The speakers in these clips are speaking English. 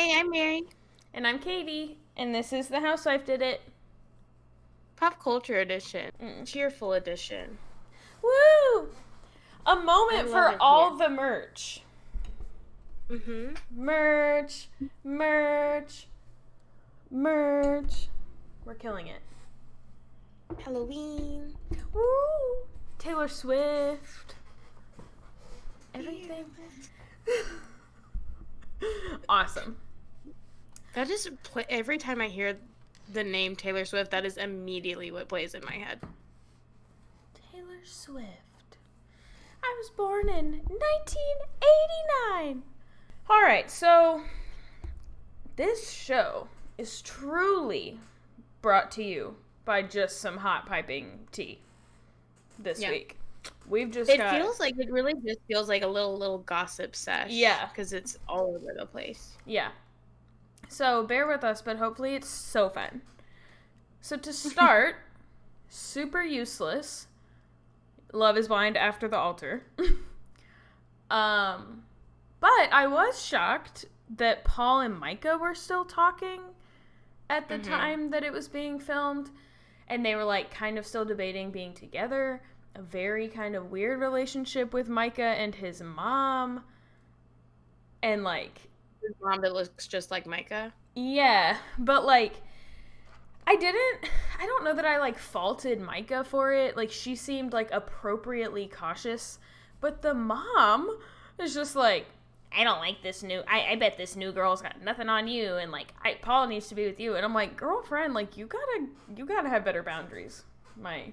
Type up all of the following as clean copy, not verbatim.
Hi, I'm Mary. And I'm Katie, and this is The Housewife Did It. Pop culture edition. Mm. Cheerful edition. Woo! A I moment love for it here. all the merch. Mm-hmm. Merch, merch, merch. We're killing it. Halloween. Woo! Taylor Swift. Everything. Awesome. That just every time I hear the name Taylor Swift, that is immediately what plays in my head. Taylor Swift. I was born in 1989. All right, so this show is truly brought to you by just some hot piping tea this week. We've just It really just feels like a little gossip sesh. Yeah. Because it's all over the place. Yeah. So bear with us, but hopefully it's so fun. So to start, super useless. Love is blind after the altar. But I was shocked that Paul and Micah were still talking at the time that it was being filmed. And they were like kind of still debating being together. A very kind of weird relationship with Micah and his mom. And like... His mom that looks just like Micah? Yeah, but like... I don't know that I like faulted Micah for it. Like she seemed like appropriately cautious. But the mom is just like, I don't like this new, I bet this new girl's got nothing on you. And like, Paul needs to be with you. And I'm like, girlfriend, like you gotta have better boundaries.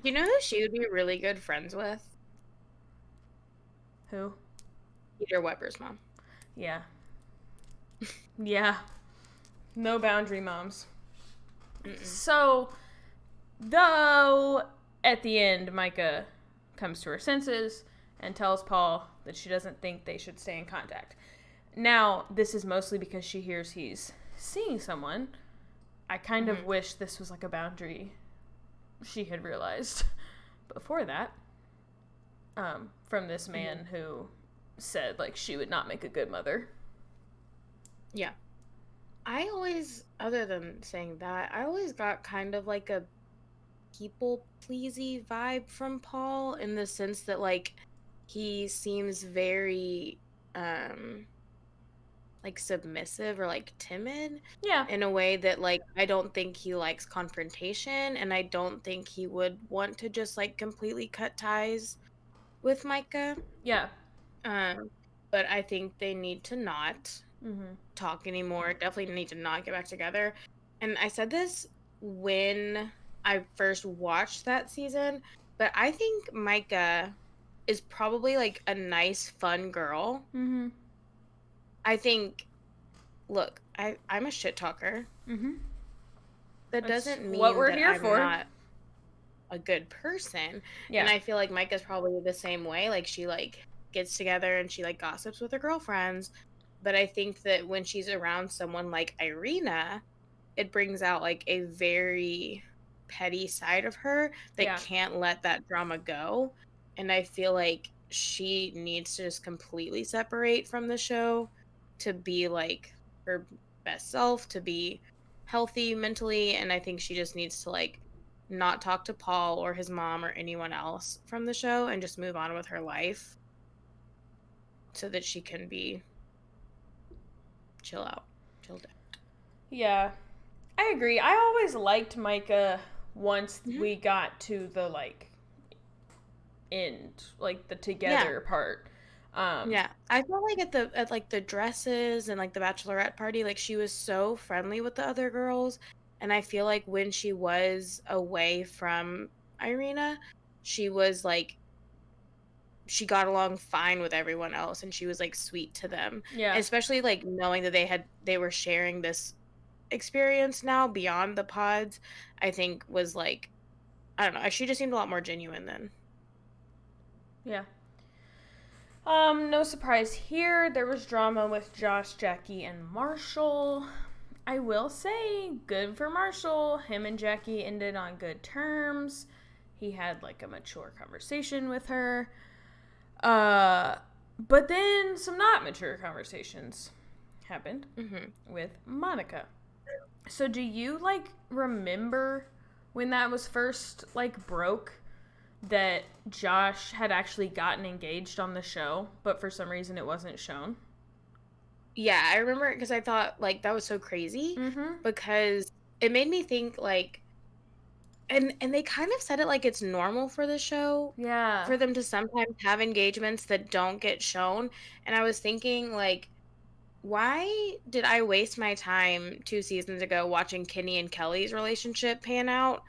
You know who she would be really good friends with? Who? Peter Weber's mom. Yeah. Yeah. No boundary moms. Mm-mm. So, though, at the end, Micah comes to her senses and tells Paul that she doesn't think they should stay in contact. Now, this is mostly because she hears he's seeing someone. I kind of wish this was like a boundary she had realized before that. From this man who said, like, she would not make a good mother. Yeah. I always, other than saying that, I always got kind of like a people-pleasy vibe from Paul in the sense that, like, he seems very, like, submissive or, like, timid. Yeah. In a way that, like, I don't think he likes confrontation, and I don't think he would want to just, like, completely cut ties with Micah. Yeah. But I think they need to not talk anymore. Definitely need to not get back together. And I said this when I first watched that season, but I think Micah is probably like a nice, fun girl. Mm-hmm. I think, look, I'm a shit talker. Mm-hmm. That doesn't mean what we're that here I'm for. not a good person. Yeah. And I feel like Micah's probably the same way. Like she like gets together and she like gossips with her girlfriends. But I think that when she's around someone like Irina, it brings out like a very petty side of her that can't let that drama go. And I feel like she needs to just completely separate from the show to be like her best self, to be healthy mentally. And I think she just needs to like not talk to Paul or his mom or anyone else from the show and just move on with her life so that she can be chilled out. Yeah, I agree. I always liked Micah once we got to the like end, like the together part. Yeah, I felt like at like the dresses and like the bachelorette party, like she was so friendly with the other girls, and I feel like when she was away from Irina, she was like she got along fine with everyone else and she was like sweet to them. Yeah. Especially like knowing that they were sharing this experience now beyond the pods, I think was like, I don't know, she just seemed a lot more genuine then. Yeah. No surprise here. There was drama with Josh, Jackie, and Marshall. I will say, good for Marshall. Him and Jackie ended on good terms. He had like a mature conversation with her. But then some not mature conversations happened with Monica. So do you, like, remember when that was first, like, broke, that Josh had actually gotten engaged on the show, but for some reason it wasn't shown? Yeah, I remember it because I thought, like, that was so crazy Mm-hmm. because it made me think, like, and they kind of said it like it's normal for the show Yeah. for them to sometimes have engagements that don't get shown. And I was thinking, like, why did I waste my time 2 seasons ago watching Kenny and Kelly's relationship pan out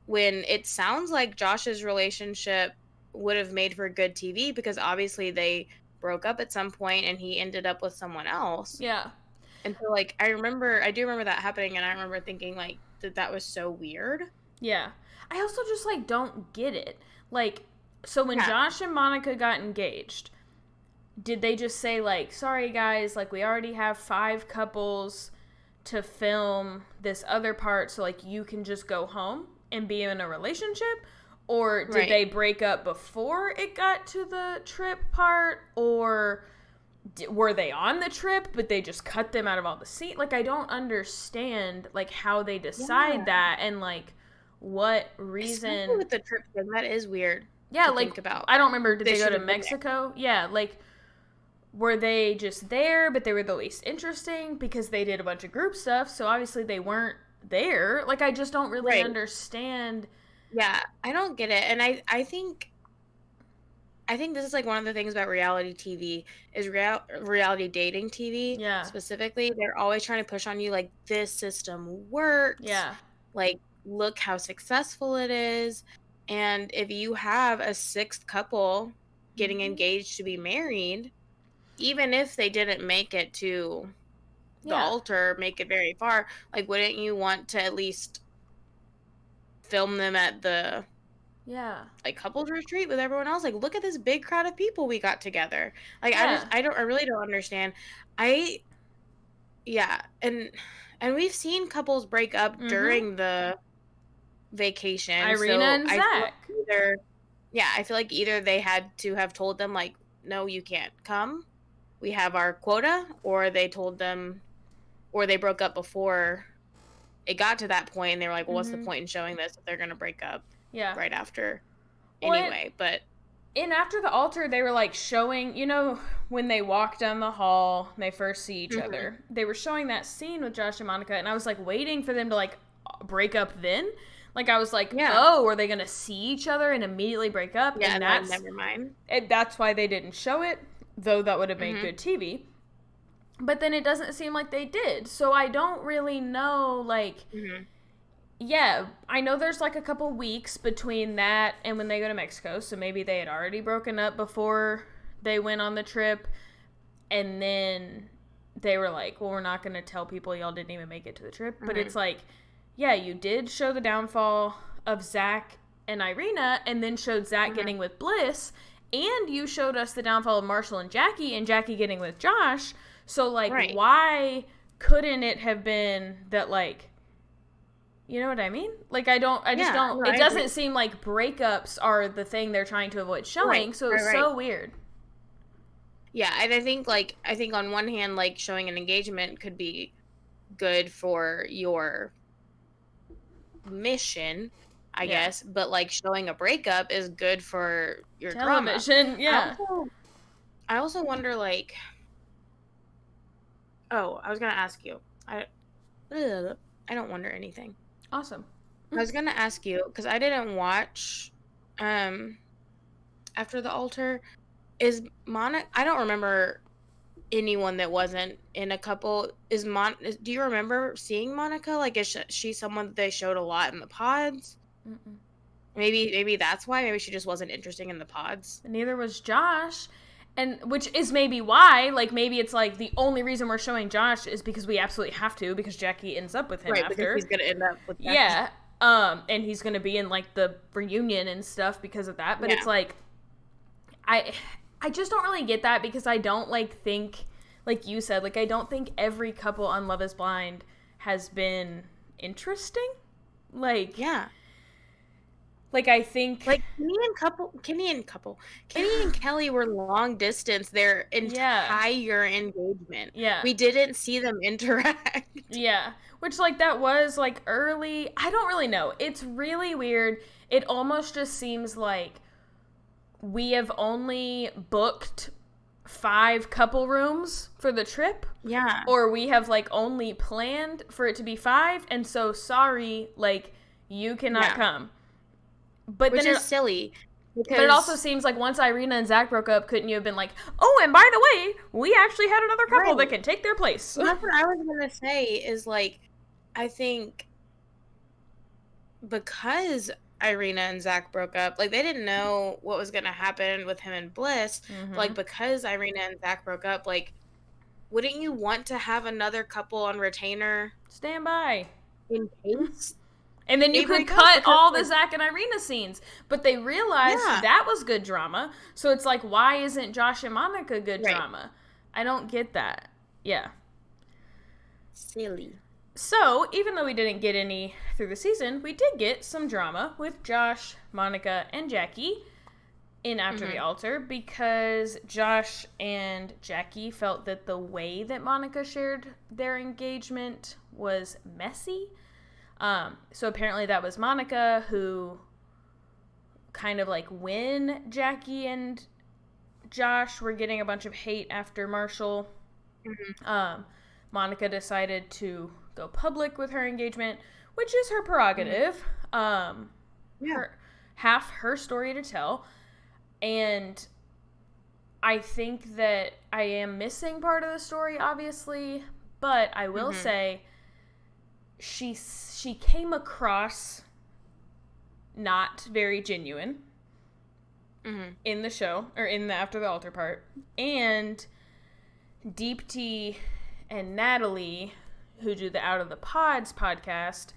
when it sounds like Josh's relationship would have made for good TV because obviously they broke up at some point and he ended up with someone else. Yeah. And so, like, I do remember that happening, and I remember thinking, like, that was so weird. Yeah. I also just, like, don't get it. Like, so when Yeah. Josh and Monica got engaged, did they just say, like, sorry guys, like, we already have 5 couples to film this other part, so, like, you can just go home and be in a relationship? Or did they break up before it got to the trip part? Or were they on the trip, but they just cut them out of all the scenes? Like, I don't understand, like, how they decide that, and, like, what reason. Especially with the trip thing, that is weird Yeah, to like, think about. I don't remember, did they go should to have been there. Mexico? Yeah, like, were they just there, but they were the least interesting because they did a bunch of group stuff, so obviously they weren't there? Like, I just don't really understand. Yeah, I don't get it. And I think this is, like, one of the things about reality TV is reality dating TV. Yeah. Specifically, they're always trying to push on you, like, this system works. Yeah. Like, look how successful it is. And if you have a 6th couple getting engaged to be married, even if they didn't make it to the altar, make it very far, like, wouldn't you want to at least film them at the like couples retreat with everyone else? Like, look at this big crowd of people we got together. Like, I really don't understand. Yeah, and we've seen couples break up during the vacation. Irina and Zach. I feel like either they had to have told them, like, no, you can't come, we have our quota, or they told them, or they broke up before it got to that point, and they were like, well, what's the point in showing this if they're gonna break up right after anyway? And after the altar, they were, like, showing, you know, when they walk down the hall and they first see each other, they were showing that scene with Josh and Monica, and I was, like, waiting for them to, like, break up then. Like, I was like, oh, are they going to see each other and immediately break up? Yeah, and that's, never mind. That's why they didn't show it, though that would have made good TV. But then it doesn't seem like they did. So I don't really know, like, yeah, I know there's, like, a couple weeks between that and when they go to Mexico, so maybe they had already broken up before they went on the trip, and then they were like, well, we're not going to tell people y'all didn't even make it to the trip. But it's like, yeah, you did show the downfall of Zach and Irina, and then showed Zach getting with Bliss, and you showed us the downfall of Marshall and Jackie getting with Josh. So, like, why couldn't it have been that, like, you know what I mean? Like, it doesn't seem like breakups are the thing they're trying to avoid showing, so it's so weird. Yeah, and I think on one hand, like, showing an engagement could be good for your mission, I guess, but, like, showing a breakup is good for your television drama. I also wonder, like, oh, I was gonna ask you, I don't wonder anything. Awesome. I was gonna ask you, because I didn't watch after the altar, is Monica, I don't remember anyone that wasn't in a couple. Do you remember seeing Monica? Like, is she someone that they showed a lot in the pods? Mm-mm. Maybe that's why. Maybe she just wasn't interesting in the pods. Neither was Josh. And which is maybe why, like, maybe it's like the only reason we're showing Josh is because we absolutely have to, because Jackie ends up with him after. Because he's gonna end up with Jackie. Yeah. And he's gonna be in, like, the reunion and stuff because of that. But it's like, I just don't really get that, because I don't, like, think, like you said, like, I don't think every couple on Love is Blind has been interesting. Like, Like, I think, Like Kenny and Kelly were long distance their yeah, entire engagement. yeah, We didn't see them interact. yeah. Which, like, that was, like, early. I don't really know. It's really weird. It almost just seems like we have only booked 5 couple rooms for the trip, Yeah. or we have like only planned for it to be 5, and so sorry, like, you cannot Yeah. come. But Which then is silly but it also because seems like once Irina and Zach broke up, couldn't you have been like, oh, and by the way, we actually had another couple that right. can take their place? Well, that's what I was gonna say is like I think because Irina and Zach broke up, like they didn't know what was gonna happen with him and Bliss. But, like because Irina and Zach broke up, like wouldn't you want to have another couple on retainer Stand by. in case And then you they could break up? cut Because all the like Zach and Irina scenes. But they realized yeah, that was good drama. So it's like, why isn't Josh and Monica good right, drama? I don't get that. Yeah. silly. So, even though we didn't get any through the season, we did get some drama with Josh, Monica, and Jackie in After the Altar because Josh and Jackie felt that the way that Monica shared their engagement was messy. So apparently that was Monica who kind of like when Jackie and Josh were getting a bunch of hate after Marshall, Monica decided to go public with her engagement, which is her prerogative. Yeah. Half her story to tell. And I think that I am missing part of the story, obviously, but I will say she came across not very genuine in the show, or in the After the Altar part. And Deepti and Natalie, who do the Out of the Pods podcast,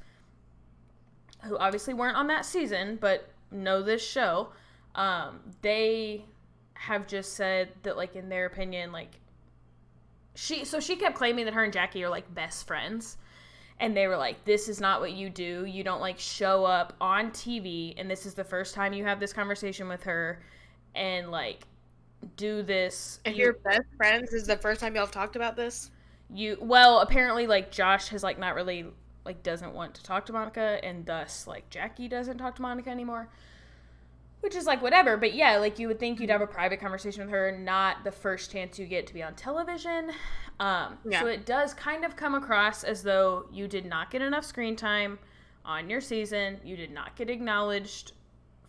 who obviously weren't on that season, but know this show, they have just said that, like, in their opinion, like, she kept claiming that her and Jackie are, like, best friends. And they were like, this is not what you do. You don't, like, show up on TV, and this is the first time you have this conversation with her, and, like, do this. If you're best friends, is the first time y'all have talked about this? Well, apparently, like, Josh has, like, not really, like, doesn't want to talk to Monica, and thus, like, Jackie doesn't talk to Monica anymore. Which is, like, whatever. But, yeah, like, you would think you'd have a private conversation with her, not the first chance you get to be on television. So it does kind of come across as though you did not get enough screen time on your season. You did not get acknowledged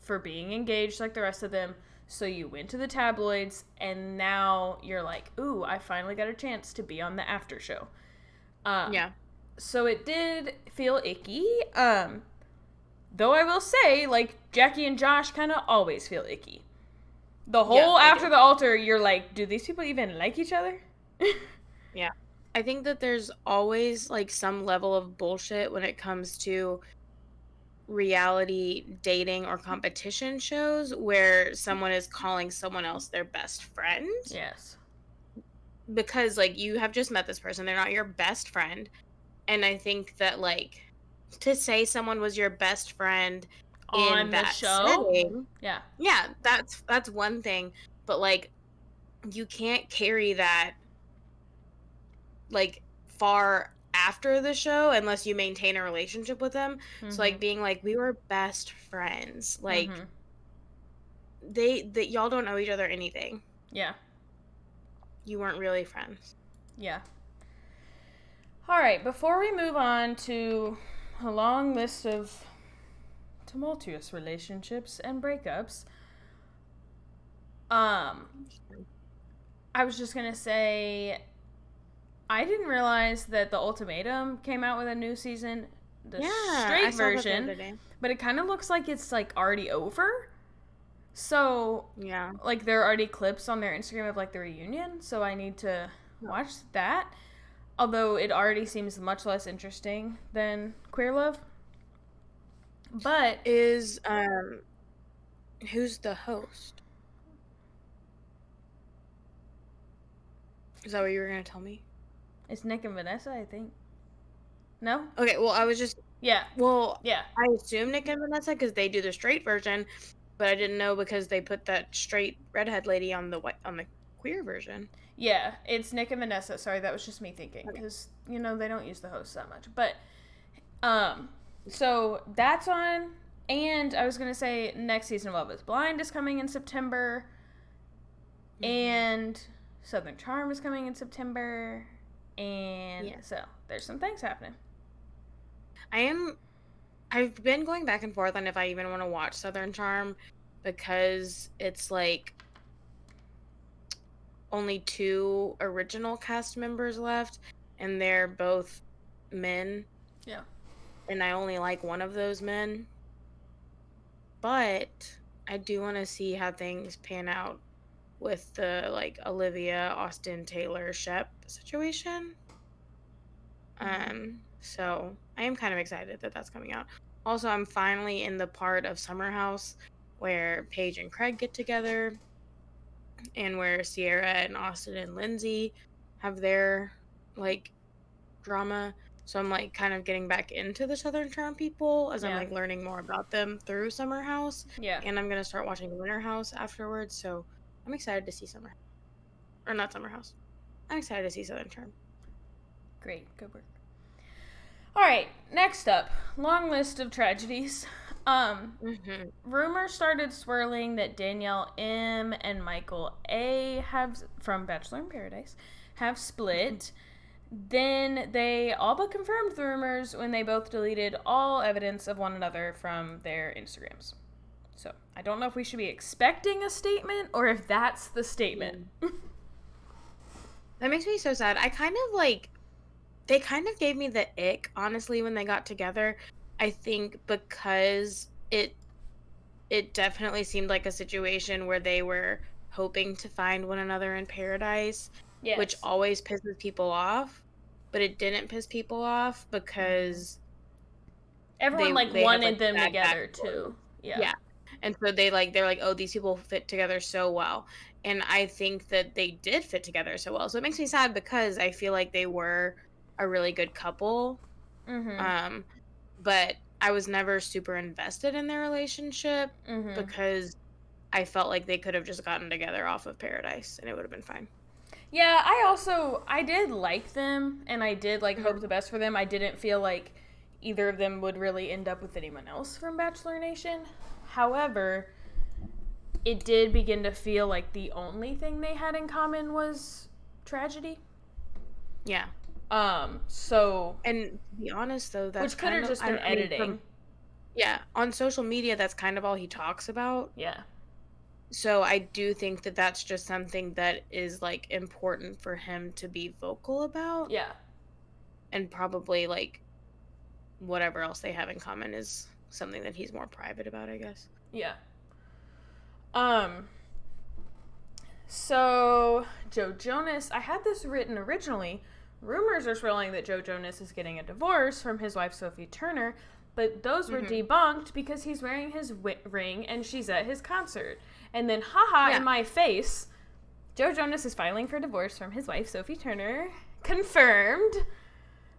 for being engaged like the rest of them. So you went to the tabloids, and now you're like, ooh, I finally got a chance to be on the after show. So it did feel icky. Though I will say, like, Jackie and Josh kind of always feel icky. The whole After the Altar, you're like, do these people even like each other? Yeah. I think that there's always, like, some level of bullshit when it comes to reality dating or competition shows where someone is calling someone else their best friend. Yes. Because, like, you have just met this person. They're not your best friend. And I think that, like, to say someone was your best friend on in the that show, setting, yeah, that's one thing. But, like, you can't carry that, like, far after the show unless you maintain a relationship with them. So, like, being like, we were best friends, like, that y'all don't know each other anything. Yeah, you weren't really friends. Yeah. All right, before we move on to a long list of tumultuous relationships and breakups, I was just going to say, I didn't realize that The Ultimatum came out with a new season, the straight version, but it kind of looks like it's, like, already over. So, yeah, like, there are already clips on their Instagram of, like, the reunion, so I need to watch that. Although it already seems much less interesting than Queer Love. But is who's the host? Is that what you were gonna tell me? It's Nick and Vanessa, I think. No? Okay, well, I was just Yeah. well, Yeah. I assume Nick and Vanessa because they do the straight version, but I didn't know because they put that straight redhead lady on the queer version. Yeah, it's Nick and Vanessa. Sorry, that was just me thinking Okay. because they don't use the hosts that much. But um, so that's on. And I was gonna say next season of Love Is Blind is coming in September, Hmm. and Southern Charm is coming in September, and Yeah. so there's some things happening. I am I've been going back and forth on if I even want to watch Southern Charm because it's like only two original cast members left and they're both men Yeah. and I only like one of those men. But I do want to see how things pan out with the like Olivia Austin Taylor Shep situation. So I am kind of excited that that's coming out. Also, I'm finally in the part of Summer House where Paige and Craig get together and where Sierra and Austin and Lindsay have their like drama. So I'm like kind of getting back into the Southern Charm people as I'm Yeah. like learning more about them through Summer House. Yeah. And I'm gonna start watching Winter House afterwards. So I'm excited to see Summer or not Summer House. I'm excited to see Southern Charm. Great. Good work. All right. Next up, long list of tragedies. Hmm. Rumors started swirling that Danielle M and Michael A have from Bachelor in Paradise have split. Then they all but confirmed the rumors when they both deleted all evidence of one another from their Instagrams. So I don't know if we should be expecting a statement or if that's the statement. Yeah. That makes me so sad. I kind of like they kind of gave me the ick, honestly, when they got together. I think because it definitely seemed like a situation where they were hoping to find one another in paradise, which Yes. always pisses people off, but it didn't piss people off Mm-hmm. because Everyone like they have like wanted them bad together backstories. too. Yeah. Yeah. And so they're like, "Oh, these people fit together so well." And I think that they did fit together so well. So it makes me sad because I feel like they were a really good couple. Mm-hmm. Um but I was never super invested in their relationship Mm-hmm. because I felt like they could have just gotten together off of Paradise and it would have been fine. Yeah, I did like them and I did like hope Mhm. the best for them. I didn't feel like either of them would really end up with anyone else from Bachelor Nation. However, it did begin to feel like the only thing they had in common was tragedy. Yeah. So And to be honest though, that's which could kind have of just been I mean editing. from yeah, on social media that's kind of all he talks about. Yeah. So I do think that that's just something that is like important for him to be vocal about Yeah. and probably like whatever else they have in common is something that he's more private about, I guess. Yeah. Um So, Joe Jonas, I had this written originally. Rumors are swirling that Joe Jonas is getting a divorce from his wife, Sophie Turner, but those were Mhm. debunked because he's wearing his ring and she's at his concert. And then, haha, in Yeah. my face, Joe Jonas is filing for divorce from his wife, Sophie Turner. Confirmed.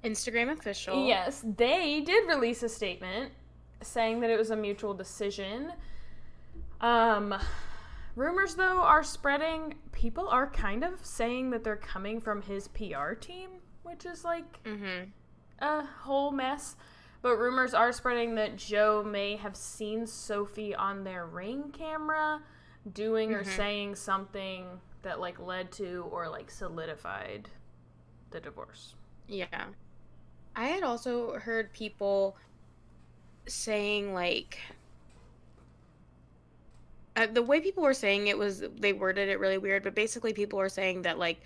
Instagram official. Yes, they did release a statement saying that it was a mutual decision. Um, Rumors, though, are spreading. People are kind of saying that they're coming from his PR team, which is like Mhm. a whole mess. But rumors are spreading that Joe may have seen Sophie on their Ring camera doing or Mhm. saying something that like led to or like solidified the divorce. Yeah. I had also heard people saying like the way people were saying it was they worded it really weird, but basically people were saying that like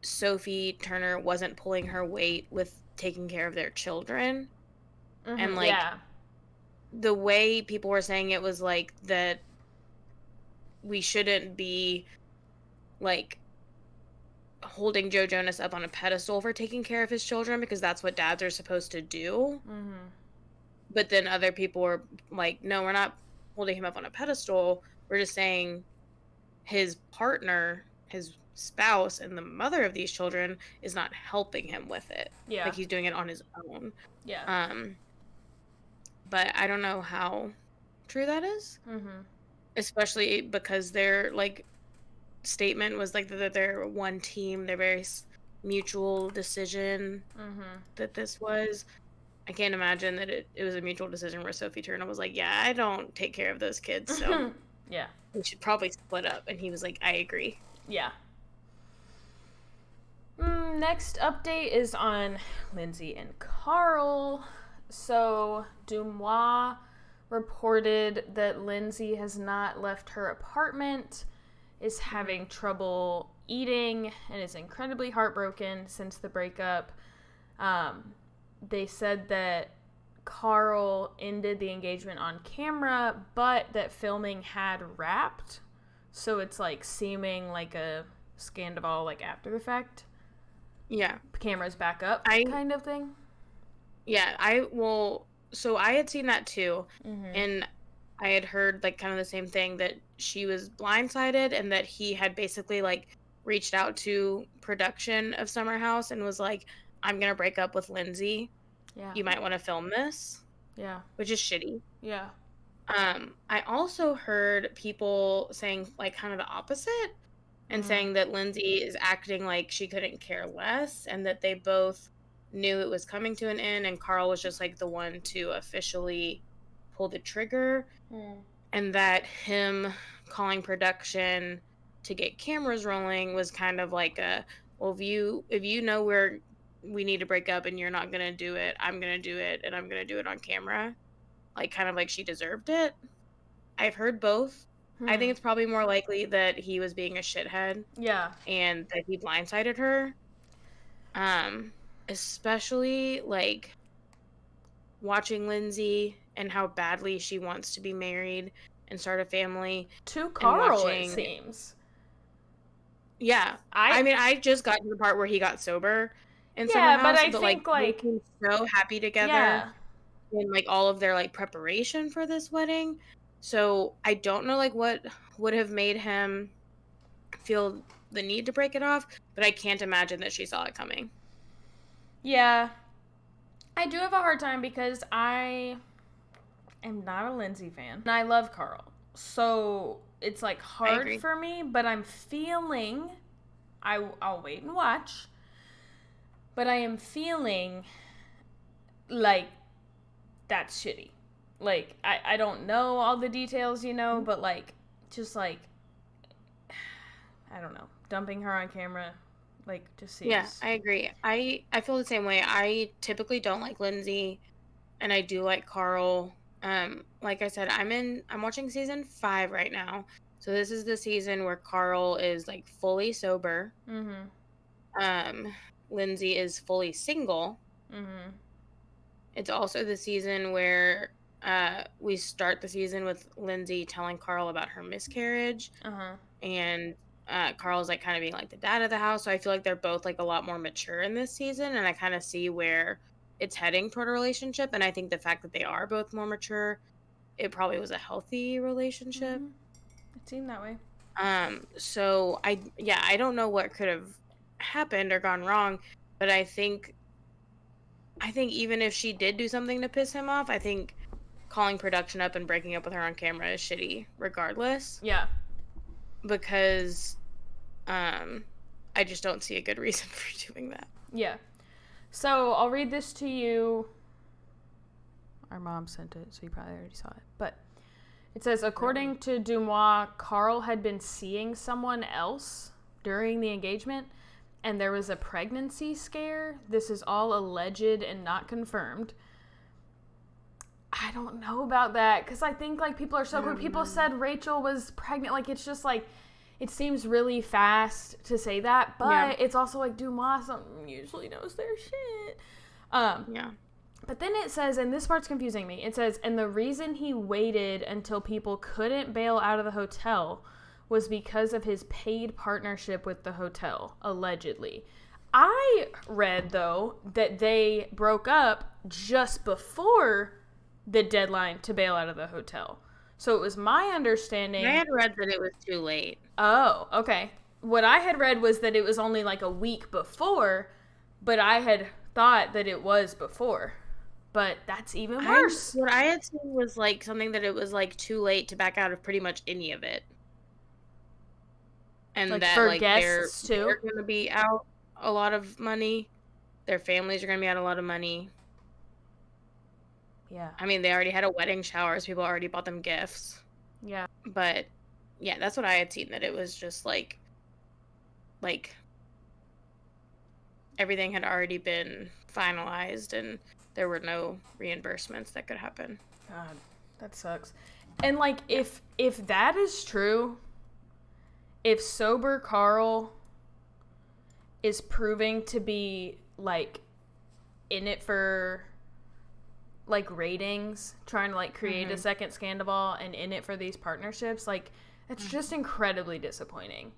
Sophie Turner wasn't pulling her weight with taking care of their children and like Yeah. the way people were saying it was like that we shouldn't be like holding Joe Jonas up on a pedestal for taking care of his children because that's what dads are supposed to do. Mm-hmm. But then other people were like, no, we're not holding him up on a pedestal. We're just saying his partner, his spouse and the mother of these children is not helping him with it. Yeah. Like, he's doing it on his own. Yeah. But I don't know how true that is. Especially because their, like, statement was, like, that they're one team. They're very mutual decision that this was. I can't imagine that it was a mutual decision where Sophie Turner was like, yeah, I don't take care of those kids, so yeah, we should probably split up. And he was like, I agree. Yeah. Next update is on Lindsay and Carl. So, Dumois reported that Lindsay has not left her apartment, is having trouble eating, and is incredibly heartbroken since the breakup. They said that Carl ended the engagement on camera, but that filming had wrapped. So it's like seeming like a scandal, like after the fact. Yeah. Cameras back up kind of thing. Yeah, so I had seen that too. And I had heard like kind of the same thing, that she was blindsided and that he had basically like reached out to production of Summer House and was like, I'm going to break up with Lindsay. Yeah. You might want to film this. Yeah. Which is shitty. Yeah. I also heard people saying like kind of the opposite and saying that Lindsay is acting like she couldn't care less and that they both knew it was coming to an end and Carl was just like the one to officially pull the trigger and that him calling production to get cameras rolling was kind of like a, well, if you know we need to break up and you're not going to do it, I'm going to do it and I'm going to do it on camera. Like, kind of like she deserved it. I've heard both. I think it's probably more likely that he was being a shithead. Yeah. And that he blindsided her. Especially, like, watching Lindsay and how badly she wants to be married and start a family. To Carl, it seems. Yeah. I mean, I just got to the part where he got sober in Summer House. But I think, like they were so happy together. Yeah. In like all of their like preparation for this wedding. So I don't know like what would have made him feel the need to break it off, but I can't imagine that she saw it coming. Yeah. I do have a hard time because I am not a Lindsay fan. And I love Carl. So it's like hard for me, but I'm feeling I'll wait and watch. But I am feeling like that's shitty. Like, I don't know all the details, you know, but, like, just, like, I don't know, dumping her on camera, like, just seems... Yeah, I agree. I feel the same way. I typically don't like Lindsay, and I do like Carl. Like I said, I'm watching season 5 right now, so this is the season where Carl is, like, fully sober. Lindsay is fully single. It's also the season where we start the season with Lindsay telling Carl about her miscarriage. And Carl's like kind of being like the dad of the house. So I feel like they're both like a lot more mature in this season. And I kind of see where it's heading toward a relationship. And I think the fact that they are both more mature, it probably was a healthy relationship. It seemed that way. So I don't know what could have happened or gone wrong. But I think even if she did do something to piss him off, I think calling production up and breaking up with her on camera is shitty regardless. Yeah. Because I just don't see a good reason for doing that. Yeah. So I'll read this to you. Our mom sent it, so you probably already saw it. But it says, according to Dumois, Carl had been seeing someone else during the engagement, and there was a pregnancy scare. This is all alleged and not confirmed. I don't know about that, because I think, like, people are so quick. People said Rachel was pregnant. Like, it's just, like, it seems really fast to say that, but it's also, like, Dumois usually knows their shit. But then it says, and this part's confusing me, it says, and the reason he waited until people couldn't bail out of the hotel was because of his paid partnership with the hotel, allegedly. I read, though, that they broke up just before the deadline to bail out of the hotel. So it was my understanding... I had read that it was too late. Oh, okay. what I had read was that it was only like a week before, but I had thought that it was before. But that's even worse. What I had seen was like something that it was like too late to back out of pretty much any of it. And like that for like guests they're too. going to be out a lot of money. Their families are going to be out a lot of money. Yeah. I mean, they already had a wedding shower, so people already bought them gifts. Yeah. But yeah, that's what I had seen, that it was just like everything had already been finalized and there were no reimbursements that could happen. God, that sucks. And like if that is true, if sober Carl is proving to be like in it for like ratings, trying to like create a second Scandival and in it for these partnerships, like it's just incredibly disappointing.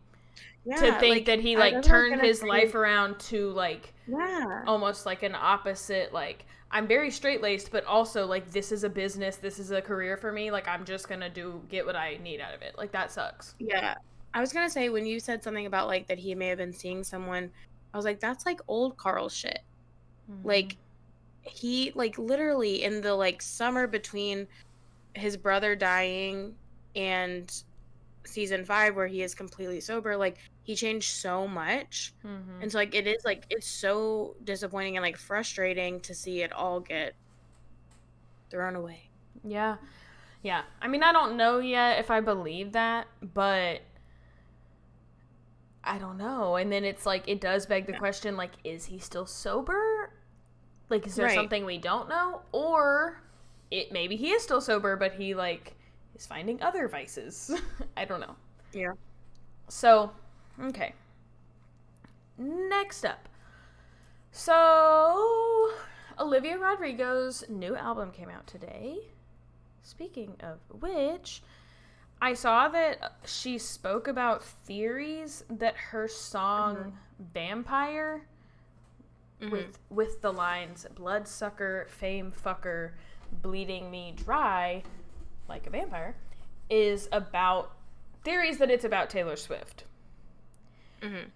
Yeah, to think like, that he I like was turned gonna his say, life around to like yeah, almost like an opposite, like I'm very straight-laced, but also like this is a business, this is a career for me, like I'm just gonna get what I need out of it. Like that sucks. yeah. I was gonna say, when you said something about like that he may have been seeing someone, I was like, that's like old Carl shit. Like, he like literally in the like summer between his brother dying and season 5, where he is completely sober, like he changed so much. And so like it is like, it's so disappointing and like frustrating to see it all get thrown away. Yeah. I mean, I don't know yet if I believe that, but I don't know. And then it's like, it does beg the question, like, is he still sober? Like, is there something we don't know? Or maybe he is still sober, but he like is finding other vices. I don't know. Yeah. So, okay. Next up. So, Olivia Rodrigo's new album came out today. Speaking of which, I saw that she spoke about theories that her song Vampire, with the lines bloodsucker, fame fucker, bleeding me dry like a vampire, is about theories that it's about Taylor Swift.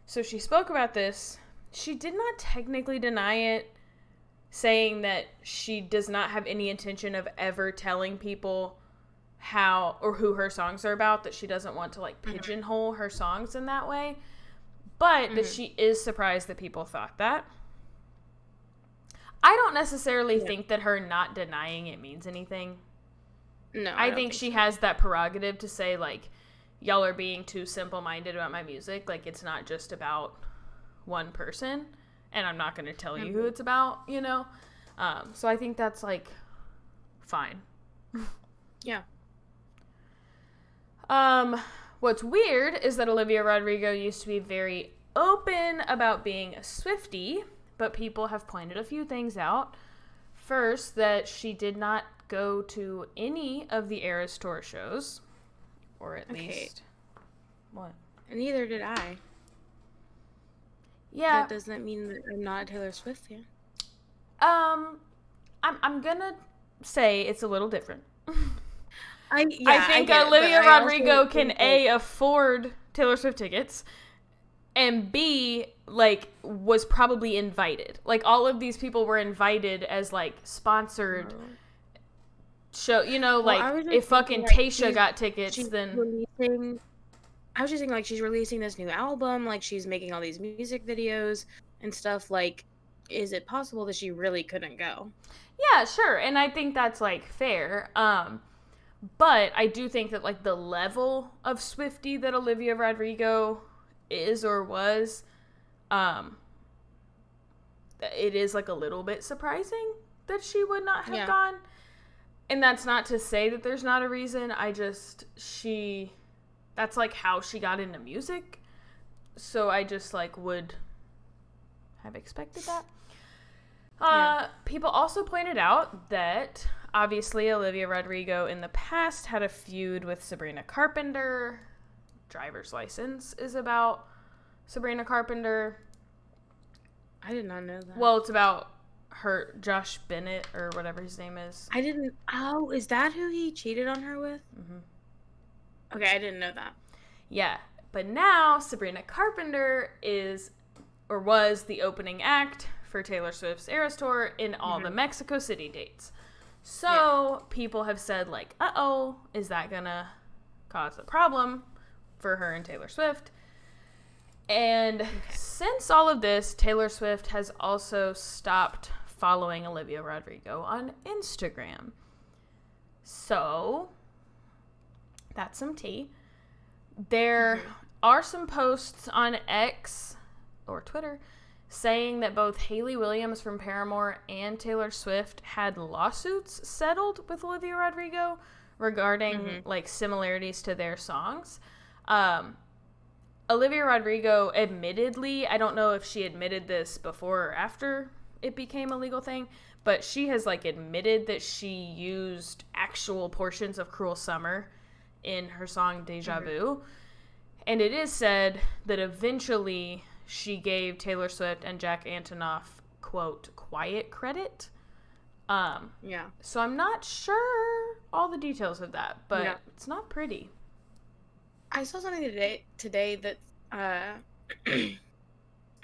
So she spoke about this. She did not technically deny it, saying that she does not have any intention of ever telling people how or who her songs are about, that she doesn't want to like pigeonhole her songs in that way, but that she is surprised that people thought that. I don't necessarily think that her not denying it means anything. No, I think she has that prerogative to say, like, y'all are being too simple-minded about my music. Like, it's not just about one person, and I'm not going to tell you who it's about, you know? So I think that's, like, fine. Yeah. What's weird is that Olivia Rodrigo used to be very open about being a Swiftie, but people have pointed a few things out. First, that she did not go to any of the Eras Tour shows, or at least... What? Neither did I. Yeah. That doesn't mean that I'm not a Taylor Swift fan. I'm gonna say it's a little different. I think Olivia Rodrigo can A, afford Taylor Swift tickets, and B, like, was probably invited. Like, all of these people were invited as, like, sponsored show, you know, like, if fucking Tasha got tickets, then... I was just thinking, like, she's releasing this new album, like, she's making all these music videos and stuff, like, is it possible that she really couldn't go? Yeah, sure, and I think that's, like, fair, but I do think that, like, the level of Swiftie that Olivia Rodrigo is or was, it is, like, a little bit surprising that she would not have gone. And that's not to say that there's not a reason. That's, like, how she got into music. So I just, like, would have expected that. People also pointed out that, obviously, Olivia Rodrigo in the past had a feud with Sabrina Carpenter. Driver's License is about Sabrina Carpenter. I did not know that. Well, it's about Josh Bennett, or whatever his name is. Is that who he cheated on her with? Okay, I didn't know that. Yeah, But now Sabrina Carpenter is or was the opening act for Taylor Swift's Eras Tour in all the Mexico City dates. So people have said, like, uh-oh, is that gonna cause a problem for her and Taylor Swift? And since all of this, Taylor Swift has also stopped following Olivia Rodrigo on Instagram. So that's some tea. There are some posts on X or Twitter saying that both Hayley Williams from Paramore and Taylor Swift had lawsuits settled with Olivia Rodrigo regarding like similarities to their songs. Olivia Rodrigo admittedly, I don't know if she admitted this before or after it became a legal thing, but she has like admitted that she used actual portions of Cruel Summer in her song Deja Vu. And it is said that eventually she gave Taylor Swift and Jack Antonoff, quote, quiet credit. So I'm not sure all the details of that, but it's not pretty. I saw something today that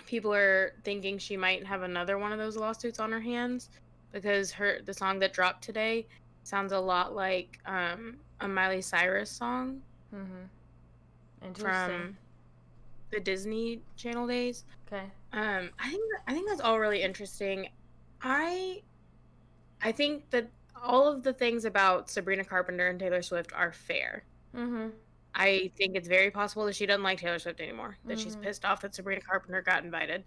people are thinking she might have another one of those lawsuits on her hands because the song that dropped today sounds a lot like a Miley Cyrus song from the Disney Channel days. Okay. I think that's all really interesting. I think that all of the things about Sabrina Carpenter and Taylor Swift are fair. I think it's very possible that she doesn't like Taylor Swift anymore. That she's pissed off that Sabrina Carpenter got invited.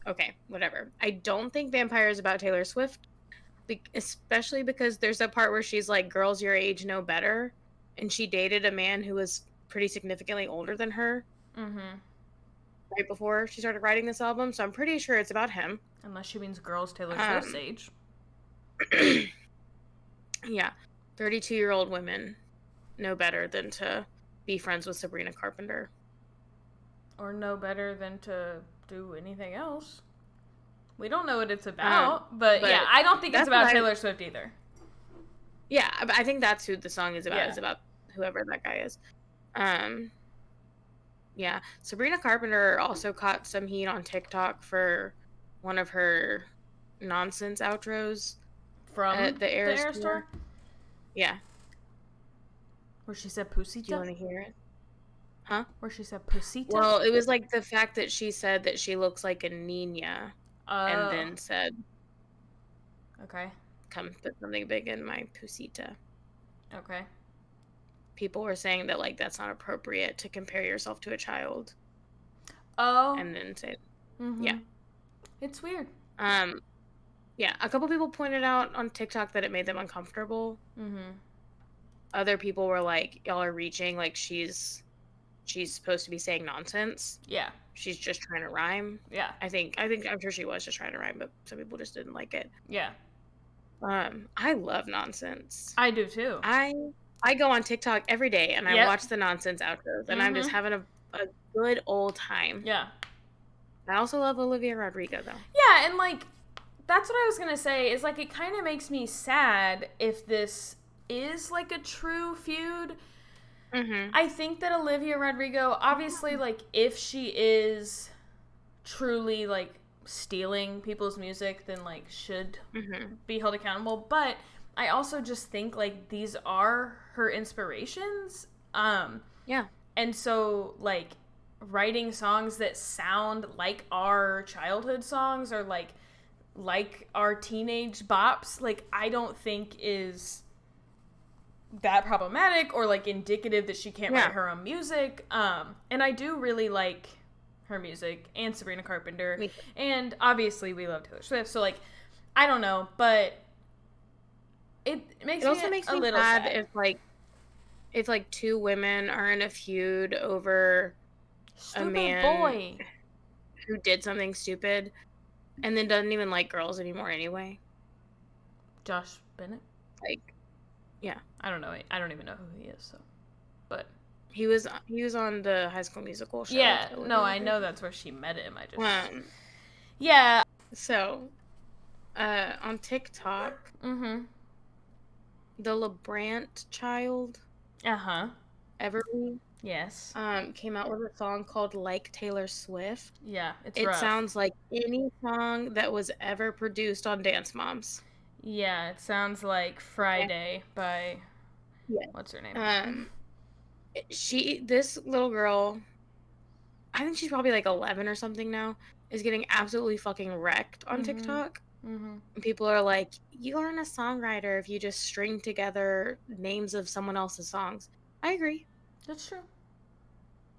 Okay, whatever. I don't think Vampire is about Taylor Swift, especially because there's a part where she's like, girls your age know better, and she dated a man who was pretty significantly older than her right before she started writing this album, so I'm pretty sure it's about him. Unless she means girls Taylor Swift's age. Yeah, 32-year-old women know better than to be friends with Sabrina Carpenter. Or know better than to do anything else. We don't know what it's about, but yeah, I don't think it's about Taylor Swift either. Yeah, I think that's who the song is about. Yeah. It's about whoever that guy is. Yeah, Sabrina Carpenter also caught some heat on TikTok for one of her nonsense outros from the Eras Tour. Yeah. Where she said Pusita? Do you want to hear it? Huh? Where she said Pusita? Well, it was like the fact that she said that she looks like a Nina. And then said, okay, come put something big in my Pusita. Okay. People were saying that, like, that's not appropriate to compare yourself to a child. Oh. And then say, yeah. It's weird. Yeah, a couple people pointed out on TikTok that it made them uncomfortable. Other people were like, y'all are reaching, like, she's supposed to be saying nonsense. Yeah. She's just trying to rhyme. Yeah. I'm sure she was just trying to rhyme, but some people just didn't like it. Yeah. I love nonsense. I do too. I go on TikTok every day and I watch the nonsense outros and I'm just having a good old time. Yeah. I also love Olivia Rodrigo though. Yeah, and like that's what I was gonna say is like it kind of makes me sad if this is like a true feud. I think that Olivia Rodrigo, obviously, like, if she is truly, like, stealing people's music, then, like, should be held accountable. But I also just think, like, these are her inspirations. Yeah. And so, like, writing songs that sound like our childhood songs or, like our teenage bops, like, I don't think is that problematic or like indicative that she can't write her own music. And I do really like her music and Sabrina Carpenter. And obviously we love Taylor Swift. So like, I don't know, but it makes me a little sad if like two women are in a feud over a man who did something stupid and then doesn't even like girls anymore anyway. Josh Bennett? Like, yeah. I don't know. I don't even know who he is, so. But he was on the High School Musical show. Yeah, no, I know that's where she met him. I just yeah. So, on TikTok, the LeBrant child, Everly, Yes. came out with a song called Like Taylor Swift. Yeah, it's It rough. sounds like any song that was ever produced on Dance Moms. Yeah, it sounds like Okay. Friday by Yeah. what's her name? Um, this little girl, I think she's probably like 11 or something now, is getting absolutely fucking wrecked on Mhm. TikTok. Mhm. And people are like, you aren't a songwriter if you just string together names of someone else's songs. I agree. That's true.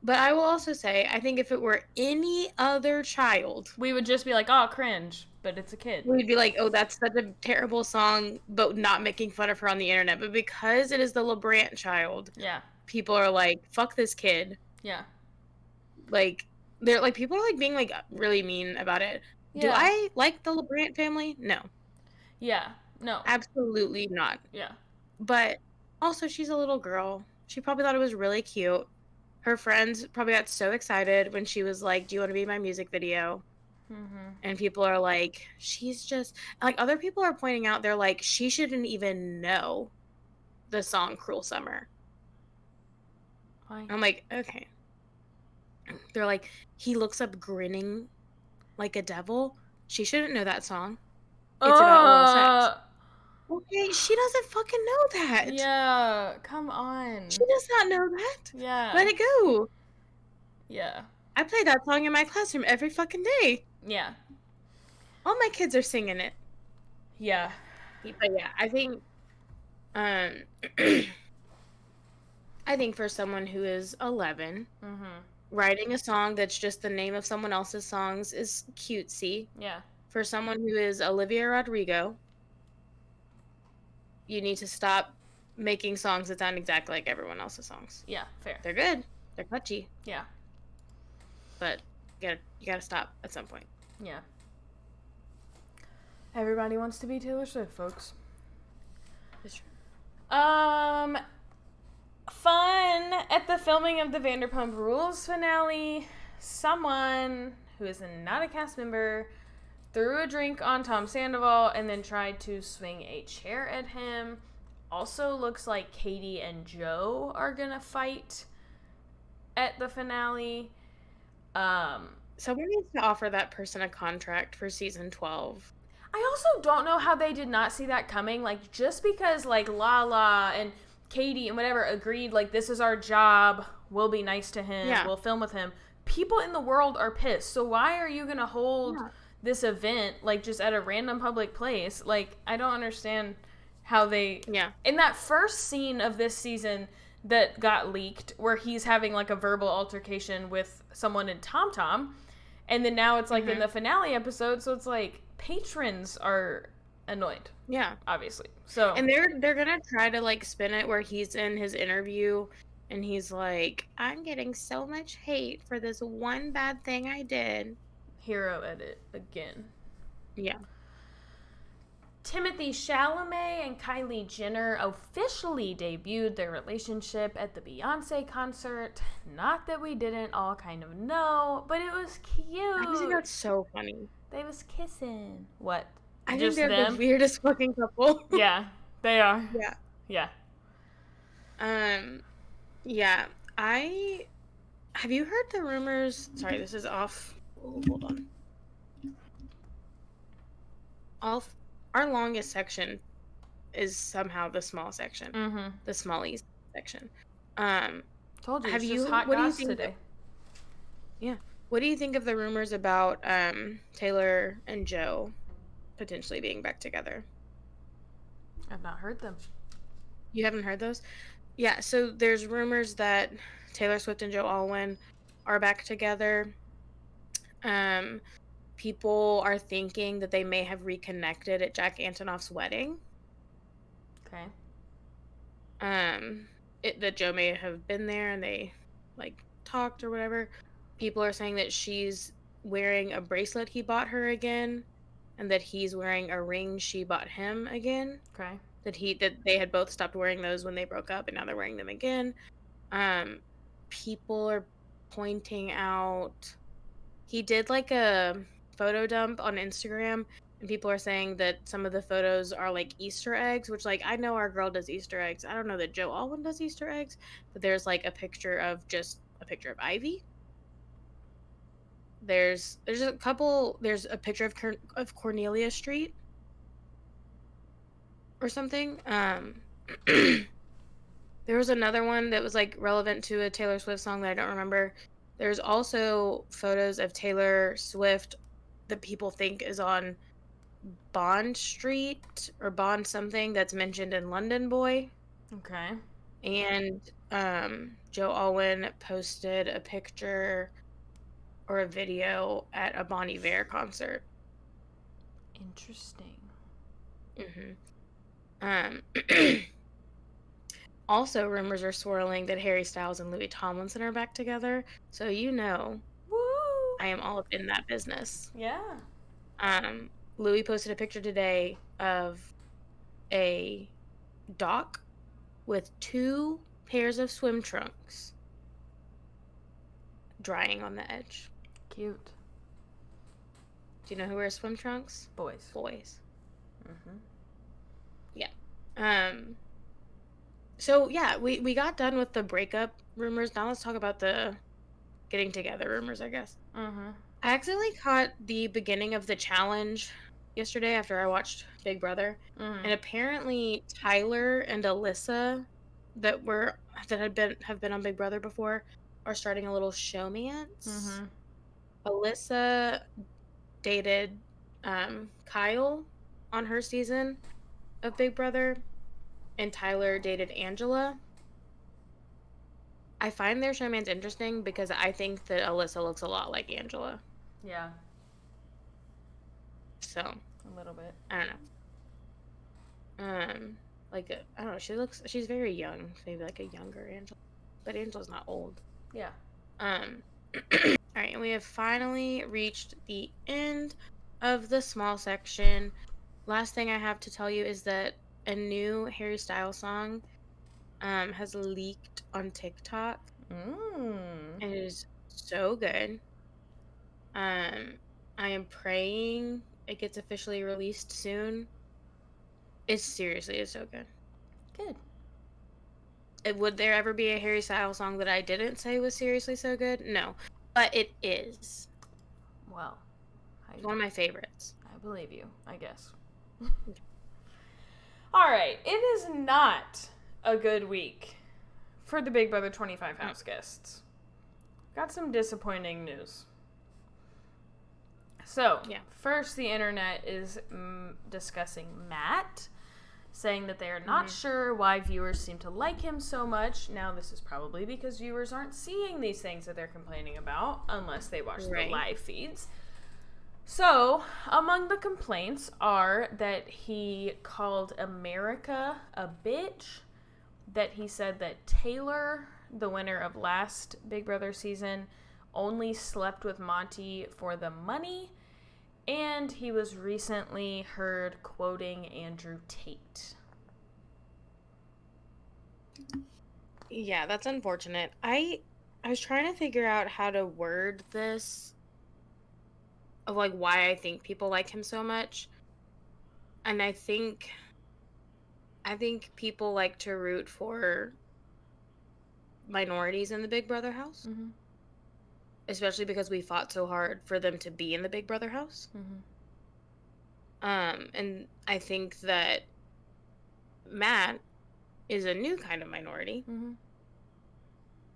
But I will also say, I think if it were any other child, We would just be like, "Oh, cringe," but it's a kid. we'd be like, oh, that's such a terrible song, but not making fun of her on the internet. But because it is the LeBrant child, Yeah. people are like, fuck this kid. Yeah. Like, they're like, people are like being like really mean about it. Do Yeah. I like the LeBrant family? No, Yeah. No. absolutely not. Yeah. But also, she's a little girl. She probably thought it was really cute. Her friends probably got so excited when she was like, do you want to be my music video? Mhm. And people are like, she's just like, other people are pointing out, they're like, she shouldn't even know the song Cruel Summer. Why? I'm like, okay. They're like, he looks up grinning like a devil. She shouldn't know that song. It's about oral sex. Uh. Okay, she doesn't fucking know that. Yeah. Come She on. does not know that. Yeah. Let it go. Yeah. I play that song in my classroom every fucking day. Yeah. All my kids are singing it. Yeah. But yeah, I think um I think for someone who is 11, Mhm. writing a song that's just the name of someone else's songs is cutesy. Yeah. For someone who is Olivia Rodrigo, you need to stop making songs that sound exactly like everyone else's songs. Yeah. Fair. They're good. They're catchy. Yeah. But you gotta stop at some point. Yeah. Everybody wants to be Taylor Swift, folks. It's true. Fun at the filming of the Vanderpump Rules finale. Someone who is not a cast member threw a drink on Tom Sandoval and then tried to swing a chair at him. Also looks like Katie and Joe are gonna fight at the finale. Someone needs to offer that person a contract for season 12. I also don't know how they did not see that coming. Like, just because, like, Lala and Katie and whatever agreed, like, this is our job, we'll be nice to him, Yeah. we'll film with him. People in the world are pissed. So why are you going to hold this event, like, just at a random public place? Like, I don't understand how they... Yeah. In that first scene of this season that got leaked, where he's having, like, a verbal altercation with someone in Tom Tom, and then now it's, like, in the finale episode, so it's, like, patrons are annoyed. Yeah. Obviously. So... And they're gonna try to, like, spin it where he's in his interview and he's like, I'm getting so much hate for this one bad thing I did. Hero edit again. Yeah. Timothée Chalamet and Kylie Jenner officially debuted their relationship at the Beyonce concert. Not that we didn't all kind of know, but it was cute. I think that's so funny. They was kissing. What? I Just think they're them? the weirdest fucking couple. Yeah, they are. Yeah. Yeah. Yeah. Have you heard the rumors? Sorry, this is off. Oh, hold on. Our longest section is somehow the small section. Mm-hmm. The smallies section. Told you. Have it's you? just hot What do you goss think? today? Yeah. What do you think of the rumors about Taylor and Joe potentially being back together? I've not heard them. You haven't heard those? Yeah, so there's rumors that Taylor Swift and Joe Alwyn are back together. People are thinking that they may have reconnected at Jack Antonoff's wedding. Okay. That Joe may have been there and they like talked or whatever. People are saying that she's wearing a bracelet he bought her again, and that he's wearing a ring she bought him again. Okay. That they had both stopped wearing those when they broke up, and now they're wearing them again. People are pointing out he did like a photo dump on Instagram, And people are saying that some of the photos are like Easter eggs, which like I know our girl does Easter eggs. I don't know that Joe Alwyn does Easter eggs, but there's like a picture of just a picture of Ivy. There's a couple. There's a picture of Cornelia Street or something. There was another one that was like relevant to a Taylor Swift song that I don't remember. There's also photos of Taylor Swift that people think is on Bond Street or Bond something that's mentioned in London Boy. Okay. And Joe Alwyn posted a picture or a video at a Bon Iver concert. Interesting. Um, also, rumors are swirling that Harry Styles and Louis Tomlinson are back together. So Woo! I am all up in that business. Yeah. Louis posted a picture today of a dock with 2 pairs of swim trunks drying on the edge. Cute. Do you know who wears swim trunks? Boys. Boys. Mm-hmm. Yeah. So yeah, we got done with the breakup rumors. Now let's talk about the getting together rumors, I guess. Mm-hmm. I accidentally caught the beginning of the challenge yesterday after I watched Big Brother. Mm-hmm. And apparently Tyler and Alyssa that have been on Big Brother before are starting a little showmance. Mm-hmm. Alyssa dated Kyle on her season of Big Brother, and Tyler dated Angela. I find their showmance interesting because I think that Alyssa looks a lot like Angela. Yeah. So A little bit. I don't know. I don't know. She's very young. Maybe like a younger Angela, but Angela's not old. Yeah. All right, and we have finally reached the end of the small section. Last thing I have to tell you is that a new Harry Styles song has leaked on TikTok. And it is so good. I am praying it gets officially released soon. It's so good. Good. Would there ever be a Harry Styles song that I didn't say was seriously so good? No. But it is. Well, It's one of my favorites. I believe you, I guess. All right. It is not a good week for the Big Brother 25 house guests. Got some disappointing news. So, first, the internet is discussing Matt, saying that they are not sure why viewers seem to like him so much. Now, this is probably because viewers aren't seeing these things that they're complaining about unless they watch the live feeds. So, among the complaints are that he called America a bitch, that he said that Taylor, the winner of last Big Brother season, only slept with Monty for the money, and he was recently heard quoting Andrew Tate. Yeah, that's unfortunate. I was trying to figure out how to word this of like why I think people like him so much. And I think people like to root for minorities in the Big Brother house. Mm-hmm. Especially because we fought so hard for them to be in the Big Brother house. Mm-hmm. And I think that Matt is a new kind of minority. Mm-hmm.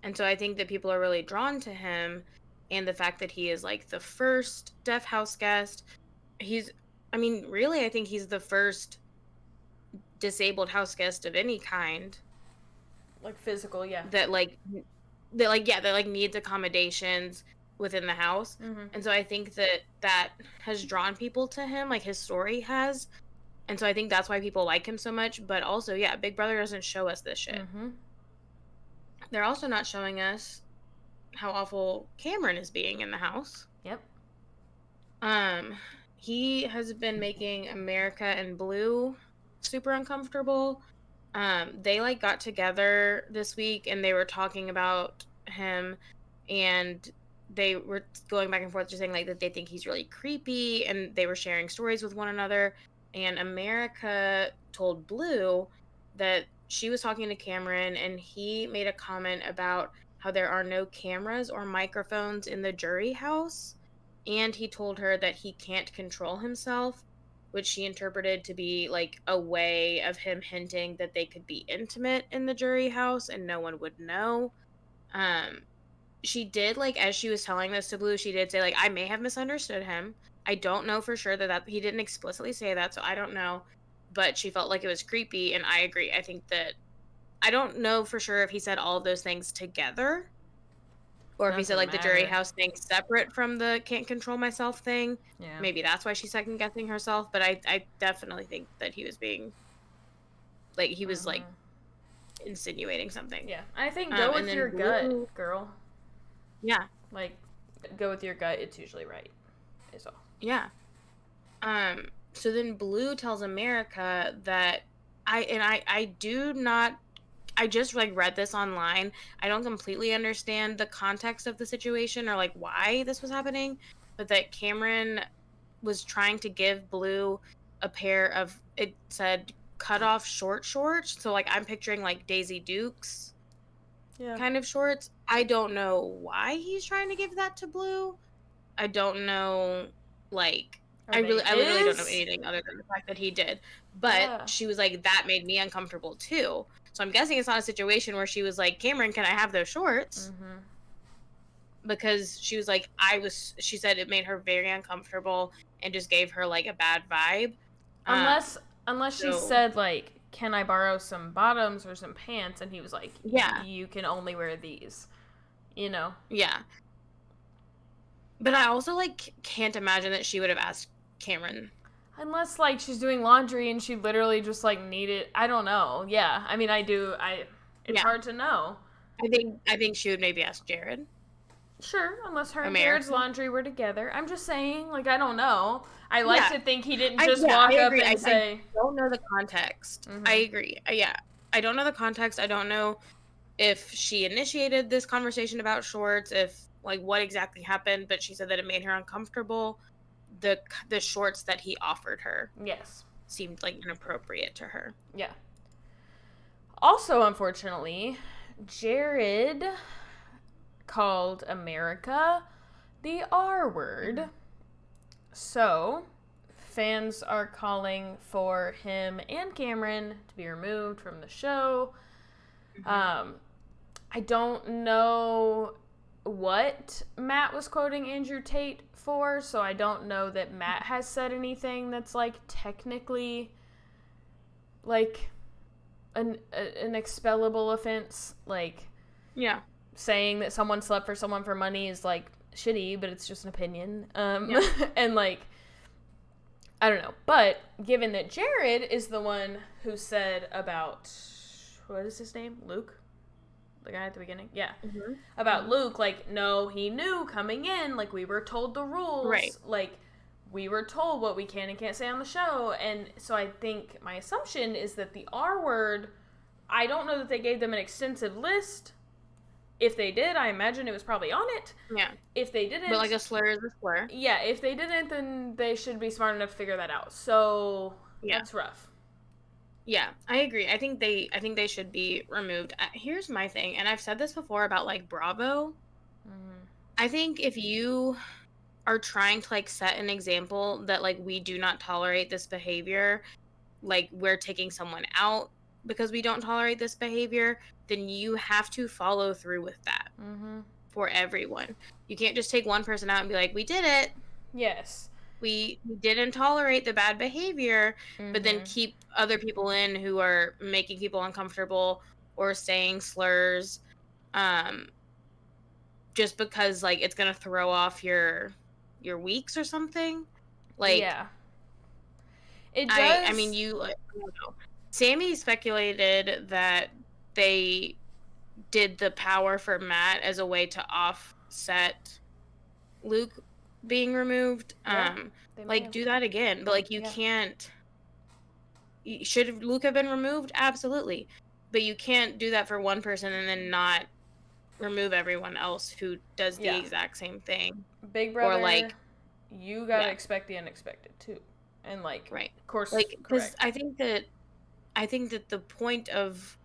And so I think that people are really drawn to him, and the fact that he is like the first deaf house guest. Really, I think he's the first disabled house guest of any kind. Like physical, yeah. That needs accommodations within the house. Mm-hmm. And so I think that has drawn people to him, like his story has. And so I think that's why people like him so much. But also, yeah, Big Brother doesn't show us this shit. Mm-hmm. They're also not showing us how awful Cameron is being in the house. Yep. He has been making America and Blue super uncomfortable. They like got together this week and they were talking about him, and they were going back and forth just saying like that they think he's really creepy, and they were sharing stories with one another. And America told Blue that she was talking to Cameron, and he made a comment about how there are no cameras or microphones in the jury house, and he told her that he can't control himself, which she interpreted to be like a way of him hinting that they could be intimate in the jury house and no one would know. um she did, like, as she was telling this to Blue, she did say, like, "I may have misunderstood him. I don't know for sure that he didn't explicitly say that, so I don't know." But she felt like it was creepy, and I agree. I think that I don't know for sure if he said all of those things together or if he said, Doesn't like, the jury matter. house thing separate from the can't control myself thing. Yeah. Maybe that's why she's second guessing herself, but I definitely think that he was being like, he was, like, insinuating something. Yeah. I think go And with then your gut, Blue. girl. Yeah. Like, go with your gut. It's usually right. Is all. Yeah. So then Blue tells America that I do not, I just like read this online. I don't completely understand the context of the situation or like why this was happening, but that Cameron was trying to give Blue a pair of, it said cut off short shorts. So like I'm picturing like Daisy Dukes Yeah. kind of shorts. I don't know why he's trying to give that to Blue. I don't know, like, Are they I literally don't know his? anything other than the fact that he did. But Yeah. she was like, that made me uncomfortable too. So I'm guessing it's not a situation where she was like, Cameron, can I have those shorts? Mm-hmm. Because she was like, she said it made her very uncomfortable and just gave her like a bad vibe. Unless she So said like, "Can I borrow some bottoms or some pants?" and he was like, yeah, "You can only wear these." You know. yeah. But I also like can't imagine that she would have asked Cameron. Unless like she's doing laundry and she literally just like needed. I don't know. Yeah. I mean, I do. It's Yeah, hard to know. I think she would maybe ask Jared. Sure, unless her and Jared's America. laundry were together. I'm just saying, like, I don't know. I like Yeah, to think he didn't just I walk up agree. and I say, don't know the context. I mm-hmm. agree. Yeah, I don't know the context. I don't know if she initiated this conversation about shorts, if like what exactly happened. But she said that it made her uncomfortable. The shorts that he offered her Yes. seemed like inappropriate to her. Yeah. Also, unfortunately, Jared called America the R word. So, fans are calling for him and Cameron to be removed from the show. I don't know what Matt was quoting Andrew Tate for, so I don't know that Matt has said anything that's like technically like an expellable offense. Like, Yeah. saying that someone slept for someone for money is like shitty, but it's just an opinion. Yeah. And like, I don't know. But given that Jared is the one who said about, what is his name? Luke? The guy at the beginning? Yeah. Mm-hmm. About Luke, like, no, he knew coming in, like, we were told the rules. Right. Like, we were told what we can and can't say on the show. And so I think my assumption is that the R word, I don't know that they gave them an extensive list. If they did, I imagine it was probably on it. Yeah. If they didn't, But like a slur is a slur. yeah, if they didn't, then they should be smart enough to figure that out. So Yeah. that's rough. Yeah, I agree. I think they should be removed. Here's my thing, and I've said this before about like Bravo. Mm-hmm. I think if you are trying to like set an example that like we do not tolerate this behavior, like we're taking someone out because we don't tolerate this behavior, then you have to follow through with that for everyone. You can't just take one person out and be like, "We did it." Yes. We didn't tolerate the bad behavior, but then keep other people in who are making people uncomfortable or saying slurs, just because like it's gonna throw off your weeks or something. Like, yeah, it does. I mean, I don't know. Sammy speculated that they did the power for Matt as a way to offset Luke being removed. Like do that again, but like you can't. Should Luke have been removed? Absolutely, but you can't do that for one person and then not remove everyone else who does the Yeah. exact same thing. Big Or Brother, like, you gotta yeah, expect the unexpected too. And like, right. of course, Like, because correct. I think that the point of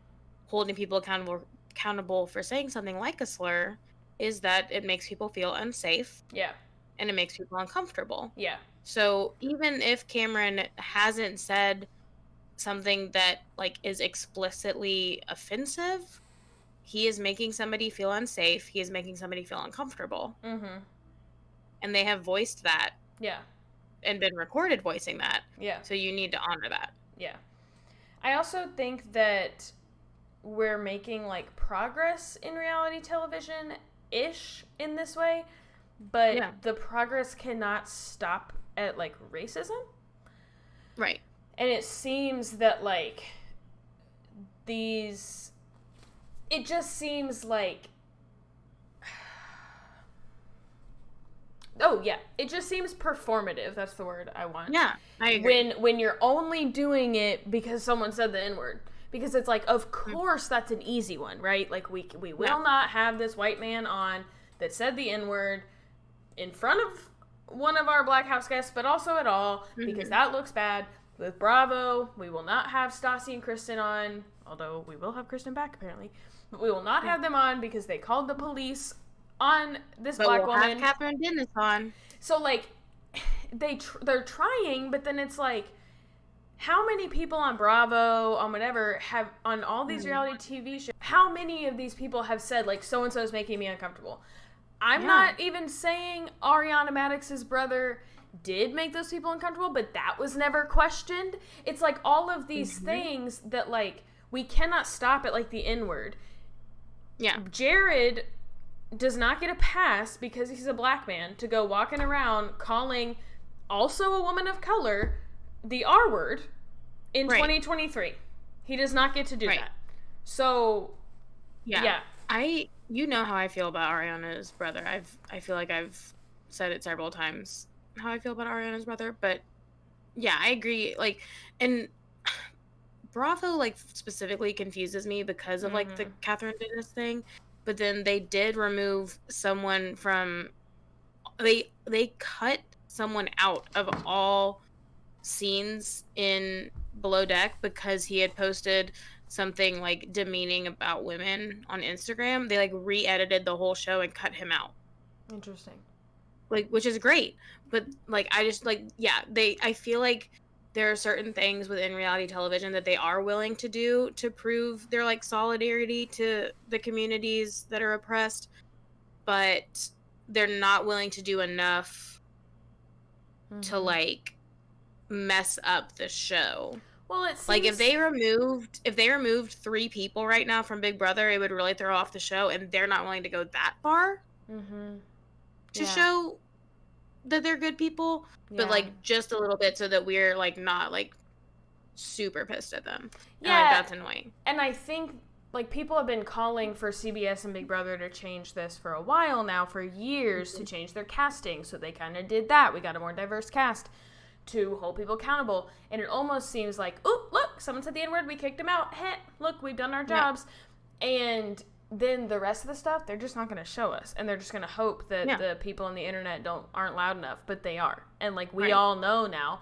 holding people accountable for saying something like a slur is that it makes people feel unsafe Yeah. and it makes people uncomfortable. Yeah. So even if Cameron hasn't said something that like is explicitly offensive, he is making somebody feel unsafe. He is making somebody feel uncomfortable. Mm-hmm. And they have voiced that Yeah. and been recorded voicing that. Yeah. So you need to honor that. Yeah. I also think that we're making like progress in reality television ish in this way, but Yeah. the progress cannot stop at like racism. Right. And it seems that like these it just seems like oh yeah, it just seems performative. That's the word I want. Yeah, I agree. When you're only doing it because someone said the N-word. Because it's like, of course that's an easy one, right? Like we will not have this white man on that said the N-word in front of one of our Black House guests, but also at all, because that looks bad. With Bravo, we will not have Stassi and Kristen on, although we will have Kristen back apparently. But we will not have them on because they called the police on this But black we'll woman. have Catherine Dennis on. So like, they're trying, but then it's like, how many people on Bravo, on whatever, have, on all these reality TV shows, how many of these people have said, like, so-and-so is making me uncomfortable? I'm not even saying Ariana Madix's brother did make those people uncomfortable, but that was never questioned. It's like all of these things that, like, we cannot stop at, like, the N-word. Yeah. Jared does not get a pass because he's a black man to go walking around calling also a woman of color the R word in 2023. He does not get to do that. So, yeah. You know how I feel about Ariana's brother. I feel like I've said it several times how I feel about Ariana's brother, but yeah, I agree. Like, and Bravo like specifically confuses me because of like the Catherine Dennis thing, but then they did remove someone from they cut someone out of all scenes in Below Deck because he had posted something like demeaning about women on Instagram. They like re-edited the whole show and cut him out. Interesting. Like, which is great, but like I just like I feel like there are certain things within reality television that they are willing to do to prove their like solidarity to the communities that are oppressed, but they're not willing to do enough to like mess up the show. Well, it seems like if they removed 3 people right now from Big Brother, it would really throw off the show, and they're not willing to go that far to show that they're good people, but like just a little bit so that we're like not like super pissed at them. Yeah, and, like, that's annoying. And I think like people have been calling for CBS and Big Brother to change this for a while now, for years, to change their casting. So they kind of did that. We got a more diverse cast to hold people accountable. And it almost seems like, oh, look, someone said the N-word, we kicked him out. Heh, look, we've done our jobs. And then the rest of the stuff, they're just not going to show us. And they're just going to hope that the people on the internet aren't loud enough. But they are. And, like, we all know now.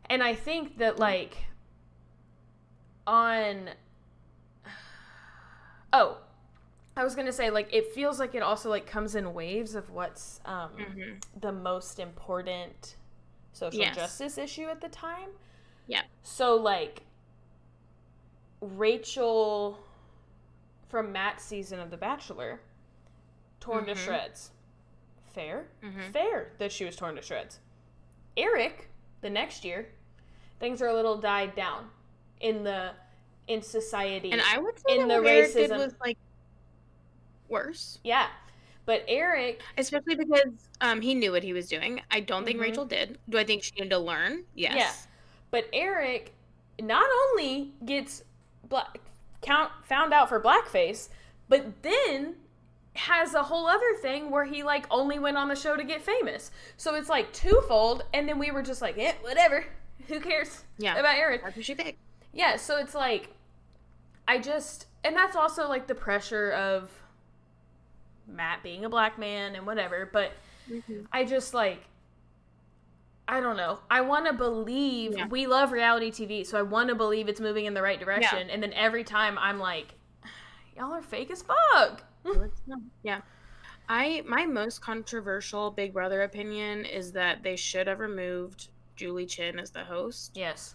And I think that, like, on... Oh, I was going to say, like, it feels like it also, like, comes in waves of what's the most important social justice issue at the time. Yeah. So, like, Rachel from Matt's season of The Bachelor, torn to shreds. Fair. Fair that she was torn to shreds. Eric, the next year, things are a little died down in society. And I would say in that the what Eric did racism was like worse. Yeah. But Eric, especially because he knew what he was doing. I don't think Rachel did. Do I think she needed to learn? Yes. Yeah. But Eric not only gets found out for blackface, but then has a whole other thing where he like only went on the show to get famous. So it's like twofold, and then we were just like, whatever. Who cares about Eric? That's what she picked. Yeah, so it's like and that's also like the pressure of Matt being a black man and whatever, but Mm-hmm. I just like, I don't know. I want to believe, Yeah. we love reality TV, so I want to believe it's moving in the right direction. Yeah. And then every time I'm like, y'all are fake as fuck. Yeah. My most controversial Big Brother opinion is that they should have removed Julie Chen as the host Yes.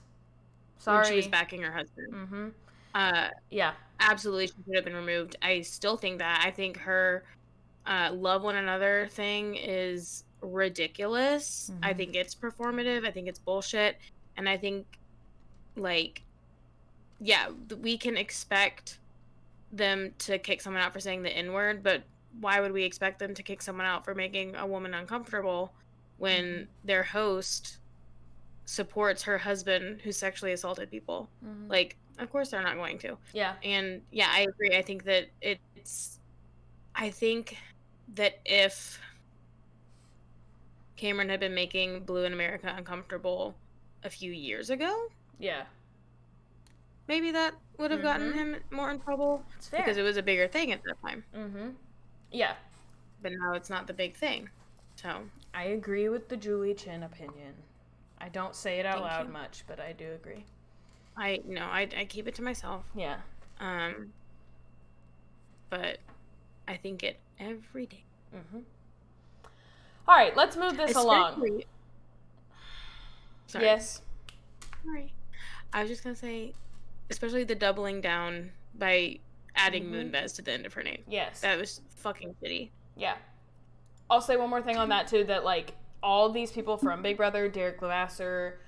when she was Sorry. backing her husband. Mm-hmm. Uh, Yeah. absolutely, she should have been removed. I still think that. I think her love one another thing is ridiculous. I Mm-hmm. think it's performative. I think it's bullshit. And I think, like, yeah, we can expect them to kick someone out for saying the N word, but why would we expect them to kick someone out for making a woman uncomfortable when their host supports her husband who sexually assaulted people? Mm-hmm. Like, of course they're not going to. Yeah. And yeah, I agree. I think that I think that if Cameron had been making Blue in America uncomfortable a few years ago, Yeah. maybe that would have gotten Mm-hmm. him more in trouble. It's fair. Because it was a bigger thing at that time. Mm-hmm. Yeah. But now it's not the big thing. So I agree with the Julie Chen opinion. I don't say it out thank loud you. much, but I do agree. I keep it to myself. Yeah. But I think it every day. Mm-hmm. All right, let's move this along. Sorry. Yes. Sorry. I was just gonna say, especially the doubling down by adding Moonves to the end of her name. Yes. That was fucking shitty. Yeah. I'll say one more thing on that too, that like all these people from Big Brother, Derek Levasseur,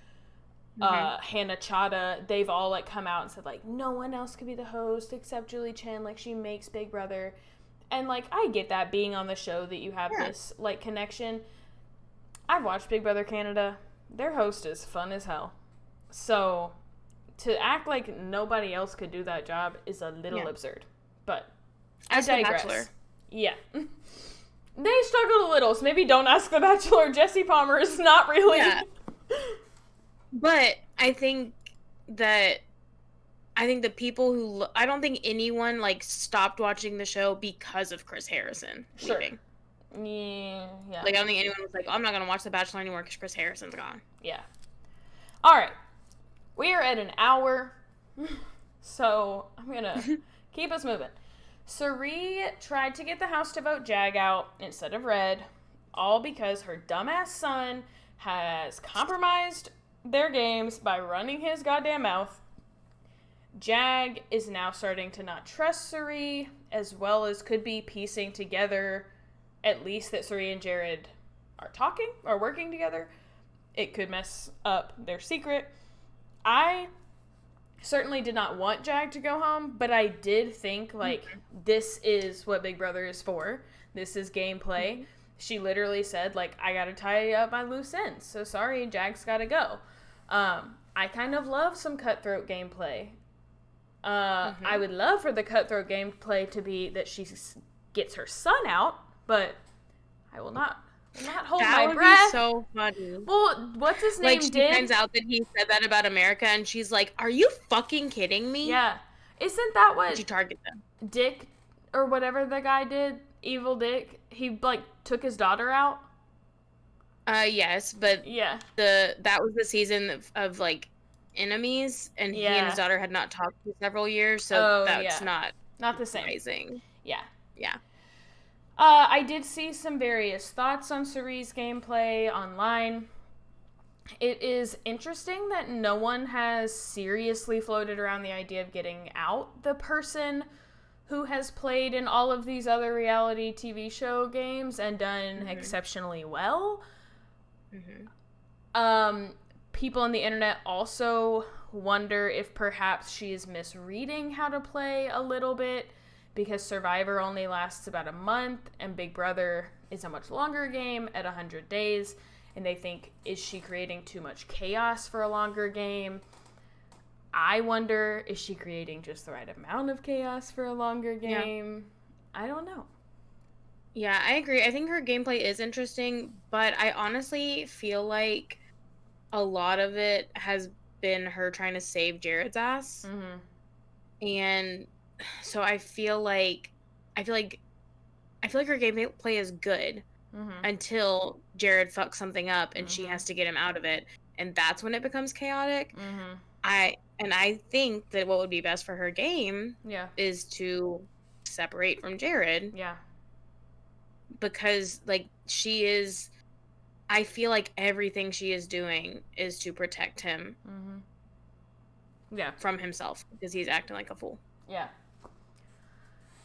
Hannah Chada, they've all like come out and said like no one else could be the host except Julie Chen, like she makes Big Brother. And like I get that being on the show that you have this like connection. I've watched Big Brother Canada. Their host is fun as hell. So to act like nobody else could do that job is a little absurd. But As I digress. The Bachelor. Yeah. They struggled a little, so maybe don't ask The Bachelor. Jesse Palmer is not really. Yeah. But I think the people who I don't think anyone like stopped watching the show because of Chris Harrison leaving. Yeah. Like I don't think anyone was like, oh, I'm not gonna watch The Bachelor anymore because Chris Harrison's gone. Yeah. All right. We are at an hour, so I'm gonna keep us moving. Cirie tried to get the house to vote Jag out instead of Red, all because her dumbass son has compromised their games by running his goddamn mouth. Jag is now starting to not trust Cirie, as well as could be piecing together at least that Cirie and Jared are talking or working together. It could mess up their secret. I certainly did not want Jag to go home, but I did think, like, this is what Big Brother is for. This is gameplay. She literally said, like, I gotta tie up my loose ends. So sorry, Jag's gotta go. I kind of love some cutthroat gameplay. I would love for the cutthroat gameplay to be that she gets her son out, but I will not hold my breath. That would be so funny. Well, what's his name? Like, she finds out that he said that about America, and she's like, are you fucking kidding me? Yeah. Isn't that what... She targets him. Dick, or whatever the guy did, Evil Dick, he, like, took his daughter out? Yes, but yeah, that was the season of like, enemies, and he and his daughter had not talked for several years, so that's not the same. Amazing. Yeah. Yeah. I did see some various thoughts on Cirie's gameplay online. It is interesting that no one has seriously floated around the idea of getting out the person who has played in all of these other reality TV show games and done exceptionally well. People on the internet also wonder if perhaps she is misreading how to play a little bit, because Survivor only lasts about a month and Big Brother is a much longer game at 100 days, and they think, is she creating too much chaos for a longer game? I wonder, is she creating just the right amount of chaos for a longer game? Yeah. I don't know. Yeah, I agree. I think her gameplay is interesting, but I honestly feel like a lot of it has been her trying to save Jared's ass. And so I feel like I feel like her gameplay is good Mm-hmm. until Jared fucks something up and she Mm-hmm. has to get him out of it, and that's when it becomes chaotic. Mm-hmm. I think that what would be best for her game Yeah. is to separate from Jared, Yeah. because like she is, I feel like everything she is doing is to protect him Mm-hmm. Yeah. from himself because he's acting like a fool. Yeah.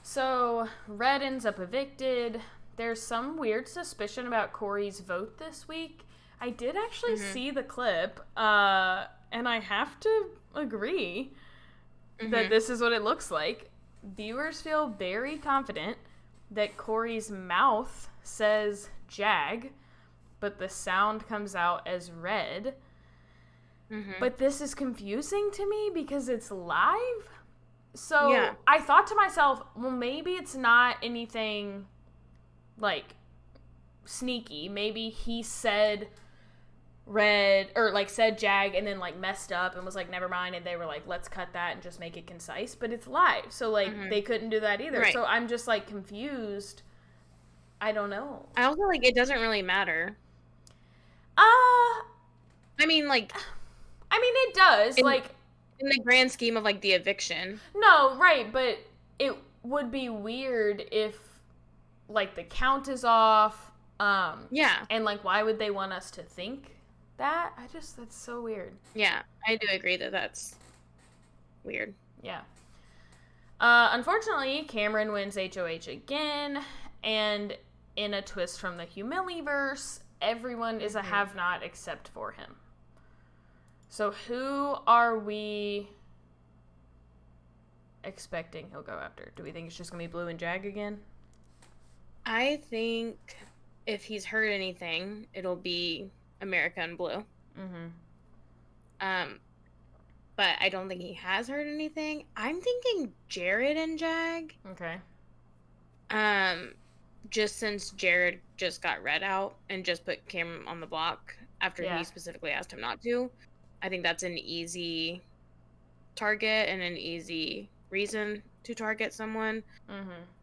So, Red ends up evicted. There's some weird suspicion about Corey's vote this week. I did actually see the clip, and I have to agree that this is what it looks like. Viewers feel very confident that Corey's mouth says Jag, but the sound comes out as Red. But this is confusing to me because it's live. So Yeah. I thought to myself, well, maybe it's not anything like sneaky. Maybe he said Red, or like said Jag and then like messed up and was like, never mind. And they were like, let's cut that and just make it concise. But it's live. So like they couldn't do that either. Right. So I'm just like confused. I don't know. I also like it doesn't really matter. I mean, like, it does. in Like, the grand scheme of like the eviction. no, right, but it would be weird if like the count is off. Yeah. And like, why would they want us to think that? That's so weird. Yeah, I do agree that that's weird. Yeah. Unfortunately, Cameron wins HOH again, and in a twist from the Humiliverse, everyone is a have-not except for him. So who are we expecting he'll go after? Do we think it's just going to be Blue and Jag again? I think if he's heard anything, it'll be America and Blue. But I don't think he has heard anything. I'm thinking Jared and Jag. Okay. Just since Jared just got Red out and just put Cameron on the block after he specifically asked him not to, I think that's an easy target and an easy reason to target someone.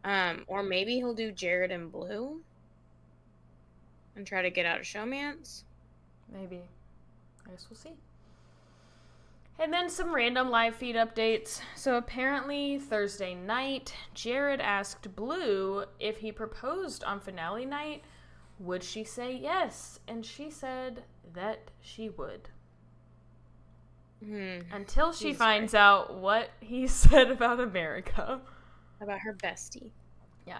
Or maybe he'll do Jared and Blue and try to get out of Showmance. Maybe. I guess we'll see. And then some random live feed updates. So apparently Thursday night, Jared asked Blue if he proposed on finale night, would she say yes? And she said that she would. Until she finds out what he said about America. About her bestie. Yeah.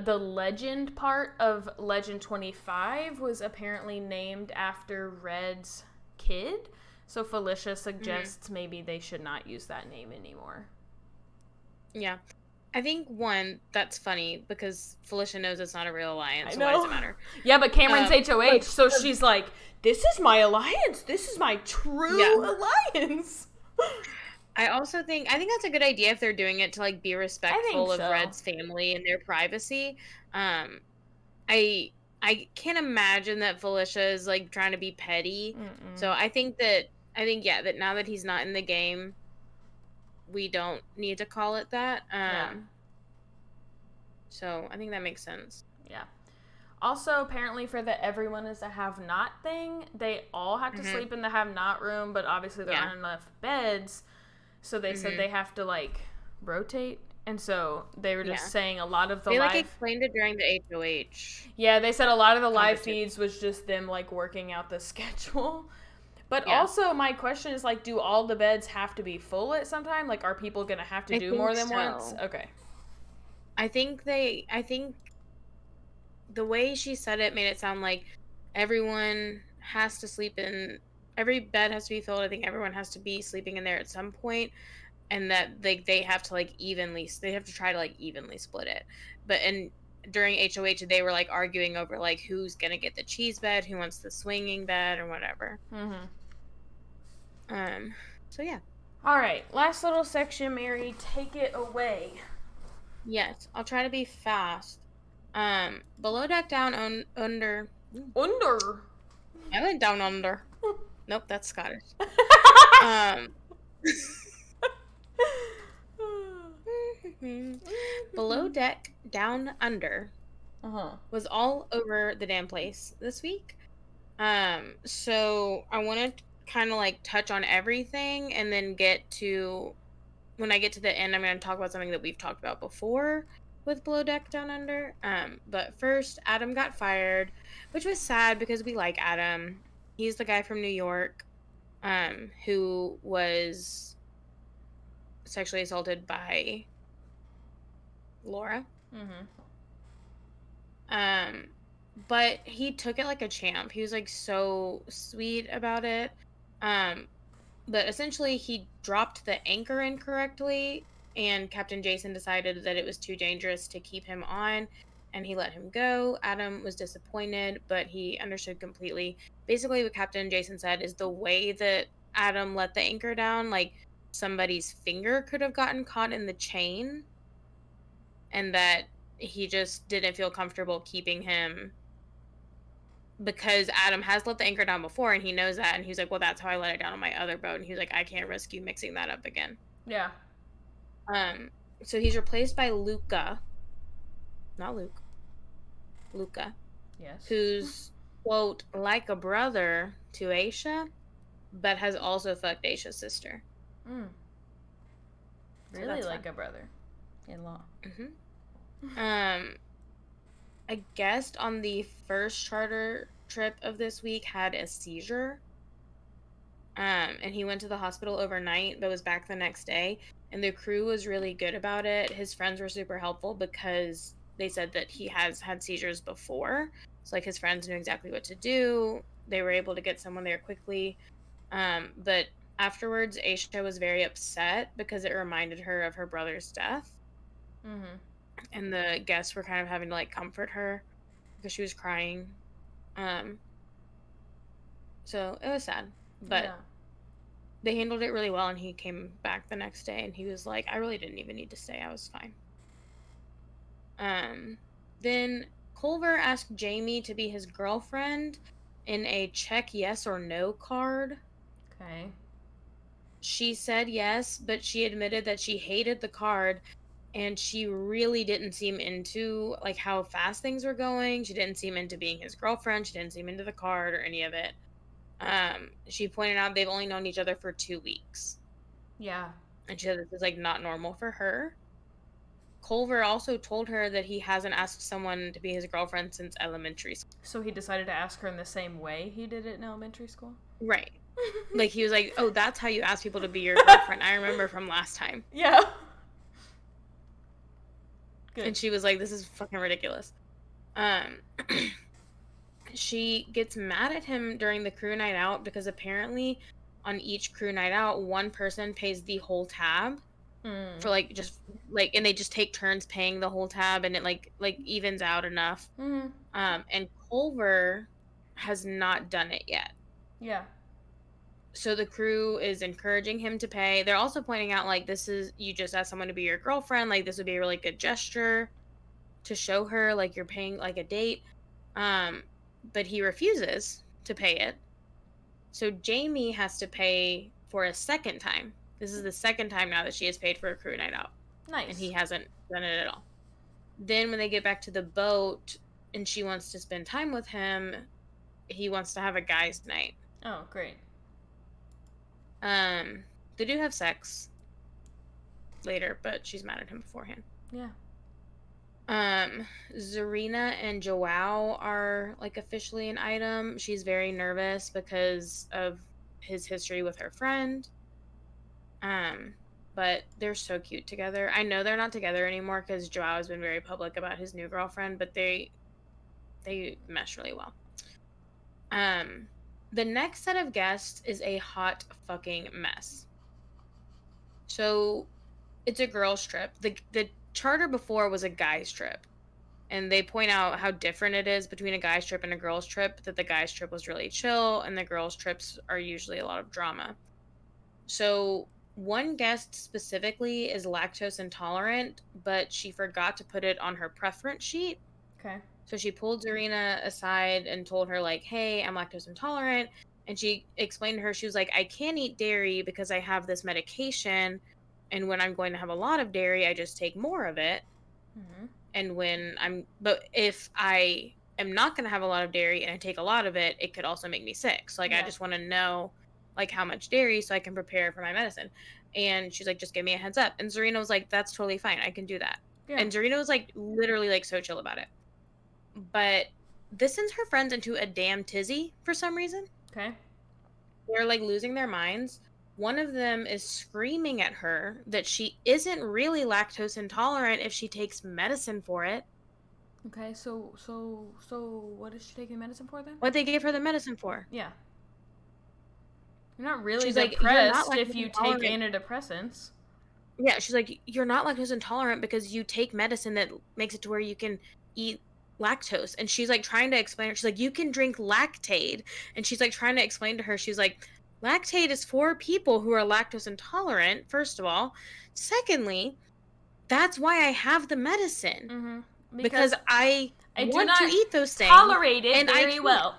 The legend part of Legend 25 was apparently named after Red's kid. So Felicia suggests maybe they should not use that name anymore. Yeah. I think, one, that's funny because Felicia knows it's not a real alliance, so why does it matter? Yeah, but Cameron's HOH, so she's like, this is my alliance. This is my true alliance. I think that's a good idea if they're doing it to like be respectful of Red's family and their privacy. I can't imagine that Felicia is like trying to be petty. So I think that now that he's not in the game, we don't need to call it that. So I think that makes sense. Yeah. Also, apparently for the everyone is a have-not thing, they all have to sleep in the have-not room, but obviously there aren't enough beds. So they said they have to, like, rotate. And so they were just saying a lot of the live... They, like, explained it during the HOH. Yeah, they said a lot of the live feeds was just them, like, working out the schedule. But also, my question is, like, do all the beds have to be full at some time? Like, are people going to have to do more than once? Okay. I think the way she said it made it sound like everyone has to sleep in, every bed has to be filled. I think everyone has to be sleeping in there at some point, and that they have to like they have to try to like evenly split it. But during HOH they were like arguing over like who's gonna get the cheese bed, who wants the swinging bed or whatever. So yeah. All right, last little section, Mary, take it away. Yes, I'll try to be fast. Below deck, down, under. Under. I went down under. Nope, that's Scottish. Below Deck Down Under Uh-huh. was all over the damn place this week. So I want to kind of like touch on everything and then when I get to the end, I'm going to talk about something that we've talked about before with Below Deck Down Under. But first, Adam got fired, which was sad because we like Adam. He's the guy from New York, who was sexually assaulted by Laura. Mm-hmm. But he took it like a champ. He was like so sweet about it. Um, but essentially he dropped the anchor incorrectly, and Captain Jason decided that it was too dangerous to keep him on, and he let him go. Adam was disappointed, but he understood completely. Basically what Captain Jason said is the way that Adam let the anchor down, like somebody's finger could have gotten caught in the chain, and that he just didn't feel comfortable keeping him because Adam has let the anchor down before and he knows that, and he's like, well, that's how I let it down on my other boat, and he's like, I can't risk you mixing that up again. Yeah. um so he's replaced by Luca, not Luke, Luca, Yes. who's quote like a brother to Aisha, but has also fucked Aisha's sister. So Really like fun. a brother in law. A guest on the first charter trip of this week had a seizure. And he went to the hospital overnight, but was back the next day. And the crew was really good about it. His friends were super helpful because they said that he has had seizures before. So, like, his friends knew exactly what to do. They were able to get someone there quickly. But afterwards, Aisha was very upset because it reminded her of her brother's death. And the guests were kind of having to, like, comfort her because she was crying. So it was sad. But they handled it really well, and he came back the next day and he was like, I really didn't even need to stay. I was fine. Then Culver asked Jamie to be his girlfriend in a check yes or no card. Okay. She said yes, but she admitted that she hated the card, and she really didn't seem into like how fast things were going. She didn't seem into being his girlfriend. She didn't seem into the card or any of it. She pointed out they've only known each other for 2 weeks. Yeah. And she said this is like not normal for her. Culver also told her that he hasn't asked someone to be his girlfriend since elementary school. So he decided to ask her in the same way he did it in elementary school? Right. Like, he was like, oh, that's how you ask people to be your girlfriend. I remember from last time. Yeah. Good. And she was like, this is fucking ridiculous. She gets mad at him during the crew night out because apparently on each crew night out, one person pays the whole tab for like just like, and they just take turns paying the whole tab, and it like evens out enough. And Culver has not done it yet. Yeah. So the crew is encouraging him to pay. They're also pointing out, like, this is, you just asked someone to be your girlfriend. Like, this would be a really good gesture to show her, like, you're paying, like, a date. But he refuses to pay it. So Jamie has to pay for a second time. This is the second time now that she has paid for a crew night out. Nice. And he hasn't done it at all. Then when they get back to the boat and she wants to spend time with him, he wants to have a guy's night. Oh, great. They do have sex later, but she's mad at him beforehand. Yeah. Zarina and Joao are like officially an item. She's very nervous because of his history with her friend. But they're so cute together. I know they're not together anymore because Joao has been very public about his new girlfriend, but they mesh really well. The next set of guests is a hot fucking mess. So it's a girls' trip. The charter before was a guy's trip. And they point out how different it is between a guy's trip and a girls' trip, that the guy's trip was really chill, and the girls' trips are usually a lot of drama. So one guest specifically is lactose intolerant, but she forgot to put it on her preference sheet. Okay. So she pulled Zarina aside and told her, like, hey, I'm lactose intolerant. And she explained to her, she was like, I can't eat dairy because I have this medication, And when I'm going to have a lot of dairy, I just take more of it. Mm-hmm. And but if I am not going to have a lot of dairy and I take a lot of it, it could also make me sick. So like, I Yeah. just want to know like how much dairy so I can prepare for my medicine. And she's like, just give me a heads up. And Zarina was like, that's totally fine. I can do that. Yeah. And Zarina was like, literally like so chill about it. But this sends her friends into a damn tizzy for some reason. Okay. They're like losing their minds. One of them is screaming at her that she isn't really lactose intolerant if she takes medicine for it. Okay. So, what is she taking medicine for then? What they gave her the medicine for. Yeah. You're not really She's like, you're not depressed if lactose you take intolerant. antidepressants. Yeah, she's like, you're not lactose intolerant because you take medicine that makes it to where you can eat lactose. And she's like trying to explain. She's like, you can drink Lactaid. And she's like trying to explain to her. She's like, Lactaid is for people who are lactose intolerant, first of all. Secondly, that's why I have the medicine. Mm-hmm. Because I I do want to not eat those things. tolerate it And I very can't. well.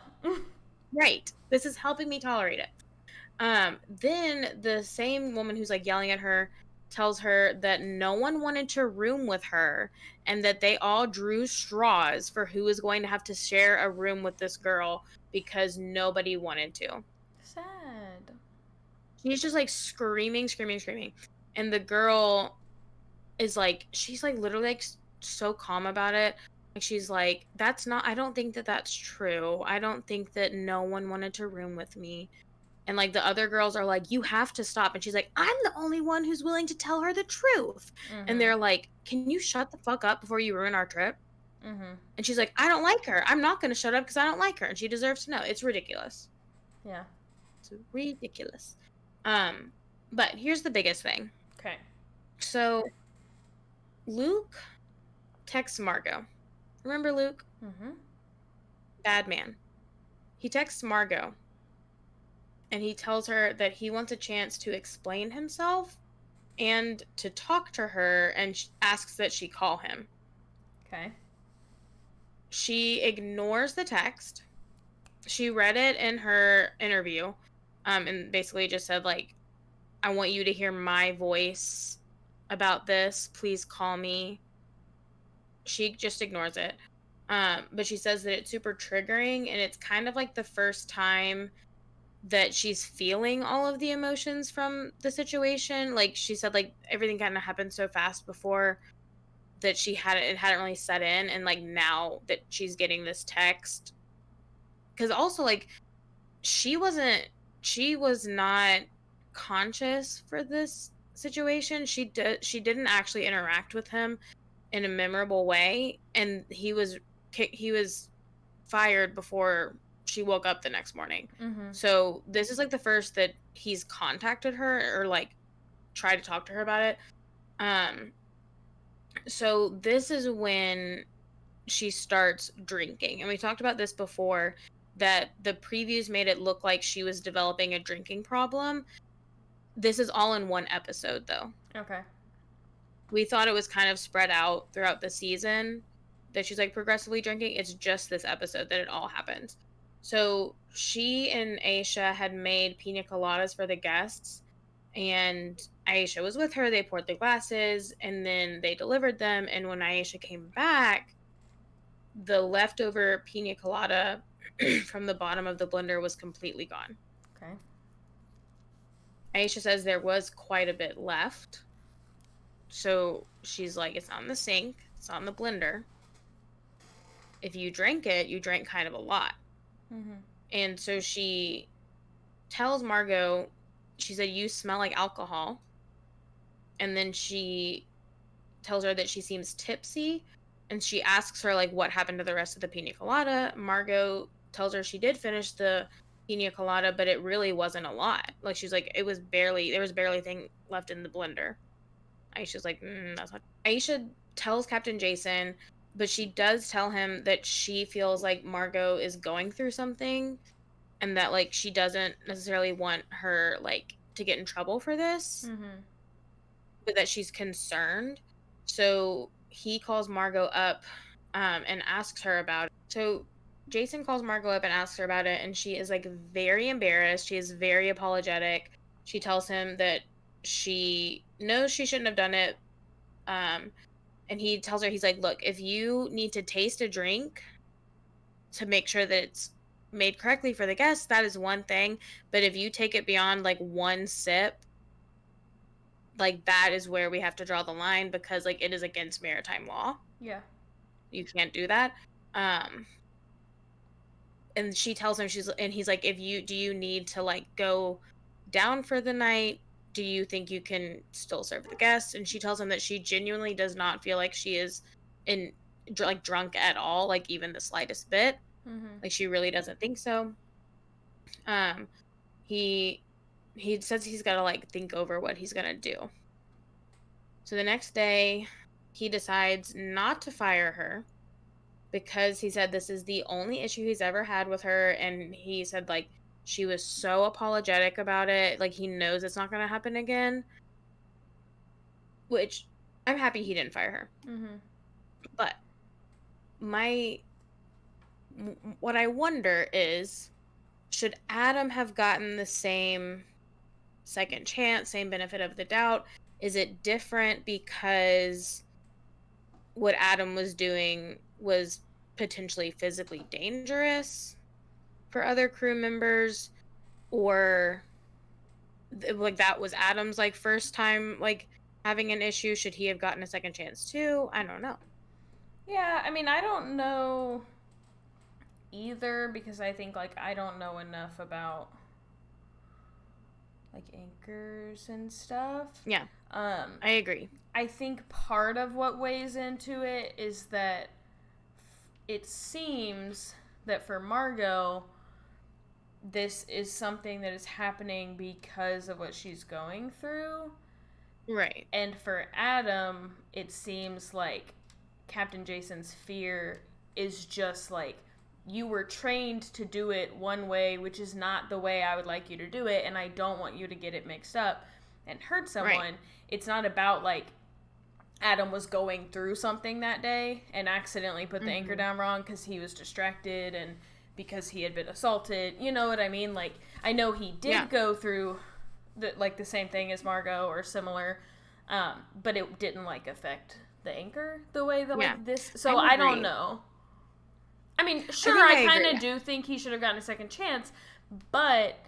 Right. This is helping me tolerate it. Then the same woman who's like yelling at her tells her that no one wanted to room with her and that they all drew straws for who is going to have to share a room with this girl because nobody wanted to. Sad. She's just like screaming, screaming, screaming. And the girl is like, she's like literally like so calm about it. Like she's like, that's not, I don't think that that's true. I don't think that no one wanted to room with me. And like the other girls are like, you have to stop. And she's like, I'm the only one who's willing to tell her the truth. Mm-hmm. And they're like, can you shut the fuck up before you ruin our trip? Mm-hmm. And she's like, I don't like her. I'm not going to shut up because I don't like her. And she deserves to know. It's ridiculous. Yeah. It's ridiculous. But here's the biggest thing. Okay. So Luke texts Margot. Remember Luke? Mm-hmm. Bad man. He texts Margot. And he tells her that he wants a chance to explain himself and to talk to her, and asks that she call him. Okay. She ignores the text. She read it in her interview, and basically just said, like, I want you to hear my voice about this. Please call me. She just ignores it. But she says that it's super triggering, and it's kind of like the first time that she's feeling all of the emotions from the situation. Like she said, like everything kind of happened so fast before that it hadn't really set in, and like now that she's getting this text, because also like she was not conscious for this situation. She didn't actually interact with him in a memorable way, and he was fired before she woke up the next morning. Mm-hmm. So this is like the first that he's contacted her or like tried to talk to her about it. So this is when she starts drinking. And we talked about this before, that the previews made it look like she was developing a drinking problem. This is all in one episode though. Okay. We thought it was kind of spread out throughout the season that she's like progressively drinking. It's just this episode that it all happens. So she and Aisha had made pina coladas for the guests, and Aisha was with her. They poured the glasses, and then they delivered them. And when Aisha came back, the leftover pina colada from the bottom of the blender was completely gone. Okay. Aisha says there was quite a bit left. So she's like, it's not in the sink. It's not in the blender. If you drank it, you drank kind of a lot. Mm-hmm. And so she tells Margot, she said, you smell like alcohol. And then she tells her that she seems tipsy. And she asks her, like, what happened to the rest of the pina colada. Margot tells her she did finish the pina colada, but it really wasn't a lot. Like, she's like, there was barely anything left in the blender. Aisha's like, that's not. Aisha tells Captain Jason, but she does tell him that she feels like Margot is going through something, and that like she doesn't necessarily want her like to get in trouble for this, but that she's concerned. So he calls Margot up and asks her about it. So Jason calls Margot up and asks her about it, and she is like very embarrassed. She is very apologetic. She tells him that she knows she shouldn't have done it. Um, and he tells her, he's like, look, if you need to taste a drink to make sure that it's made correctly for the guests, that is one thing. But if you take it beyond like one sip, like that is where we have to draw the line because like it is against maritime law. Yeah. You can't do that. Um, and she tells him and he's like, if you do you need to like go down for the night? Do you think you can still serve the guests? And she tells him that she genuinely does not feel like she is in like drunk at all, like even the slightest bit. Mm-hmm. Like she really doesn't think so. Um, he says he's got to like think over what he's gonna do. So the next day, he decides not to fire her because he said this is the only issue he's ever had with her, and he said like she was so apologetic about it, like he knows it's not going to happen again, which I'm happy he didn't fire her. Mm-hmm. But my what I wonder is, should Adam have gotten the same second chance, same benefit of the doubt? Is it different because what Adam was doing was potentially physically dangerous for other crew members, or like that was Adam's like first time like having an issue? Should he have gotten a second chance too? I don't know. Yeah, I mean, I don't know either because I think like I don't know enough about like anchors and stuff. Yeah, Um, I agree. I think part of what weighs into it is that it seems that for Margot, this is something that is happening because of what she's going through. Right. And for Adam, it seems like Captain Jason's fear is just like, you were trained to do it one way, which is not the way I would like you to do it, and I don't want you to get it mixed up and hurt someone. Right. It's not about like Adam was going through something that day and accidentally put the anchor down wrong because he was distracted and because he had been assaulted. You know what I mean? Like, I know he did go through the same thing as Margot or similar, but it didn't like affect the anchor the way that like this. So I don't know. I mean, sure, I kind of do think he should have gotten a second chance, but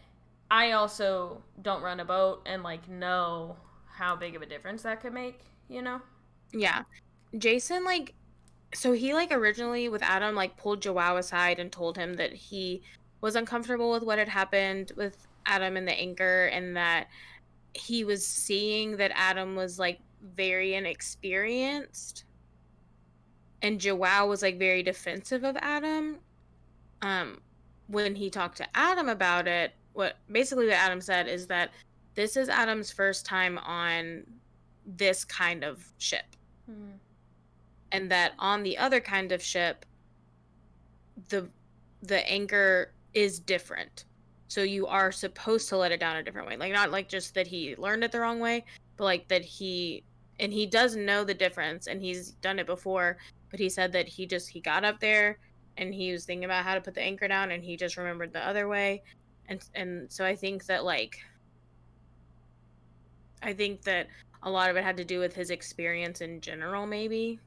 I also don't run a boat and like know how big of a difference that could make, you know? Yeah. Jason like, so he like originally with Adam like pulled Joao aside and told him that he was uncomfortable with what had happened with Adam and the anchor, and that he was seeing that Adam was like very inexperienced, and Joao was like very defensive of Adam. When he talked to Adam about it, what Adam said is that this is Adam's first time on this kind of ship. Mm-hmm. And that on the other kind of ship, the anchor is different. So you are supposed to let it down a different way. Like, not like just that he learned it the wrong way, but like that he does know the difference and he's done it before, but he said that he got up there and he was thinking about how to put the anchor down and he just remembered the other way. And so I think that a lot of it had to do with his experience in general, maybe.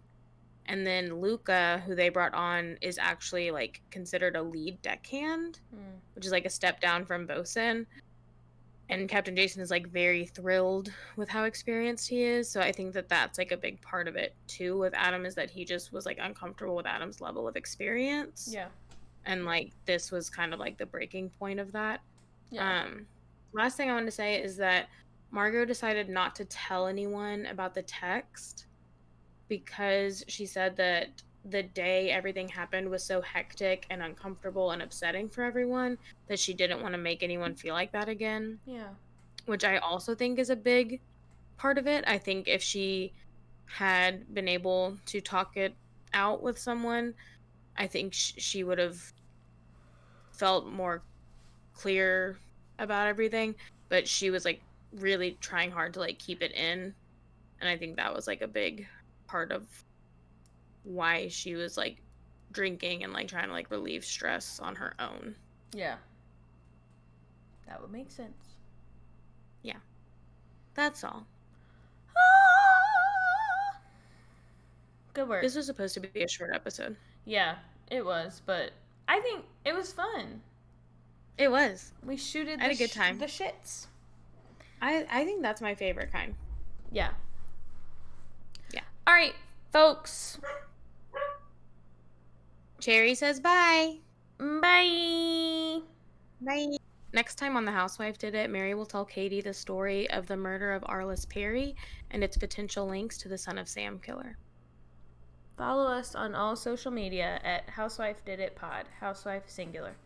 And then Luca, who they brought on, is actually like considered a lead deckhand, which is like a step down from bosun. And Captain Jason is like very thrilled with how experienced he is. So I think that that's like a big part of it too with Adam, is that he just was like uncomfortable with Adam's level of experience. Yeah. And like this was kind of like the breaking point of that. Yeah. Last thing I want to say is that Margot decided not to tell anyone about the text because she said that the day everything happened was so hectic and uncomfortable and upsetting for everyone that she didn't want to make anyone feel like that again. Yeah. Which I also think is a big part of it. I think if she had been able to talk it out with someone, I think she would have felt more clear about everything. But she was like really trying hard to like keep it in. And I think that was like a big part of why she was like drinking and like trying to like relieve stress on her own. Yeah. That would make sense. Yeah. That's all. Good work. This was supposed to be a short episode. Yeah, it was, but I think it was fun. It was. We shooted I had a good time. the shits. I think that's my favorite kind. Yeah. Yeah. All right, folks. Cherry says bye. Bye. Bye. Next time on The Housewife Did It, Mary will tell Katie the story of the murder of Arliss Perry and its potential links to the Son of Sam killer. Follow us on all social media at Housewife Did It Pod. Housewife singular.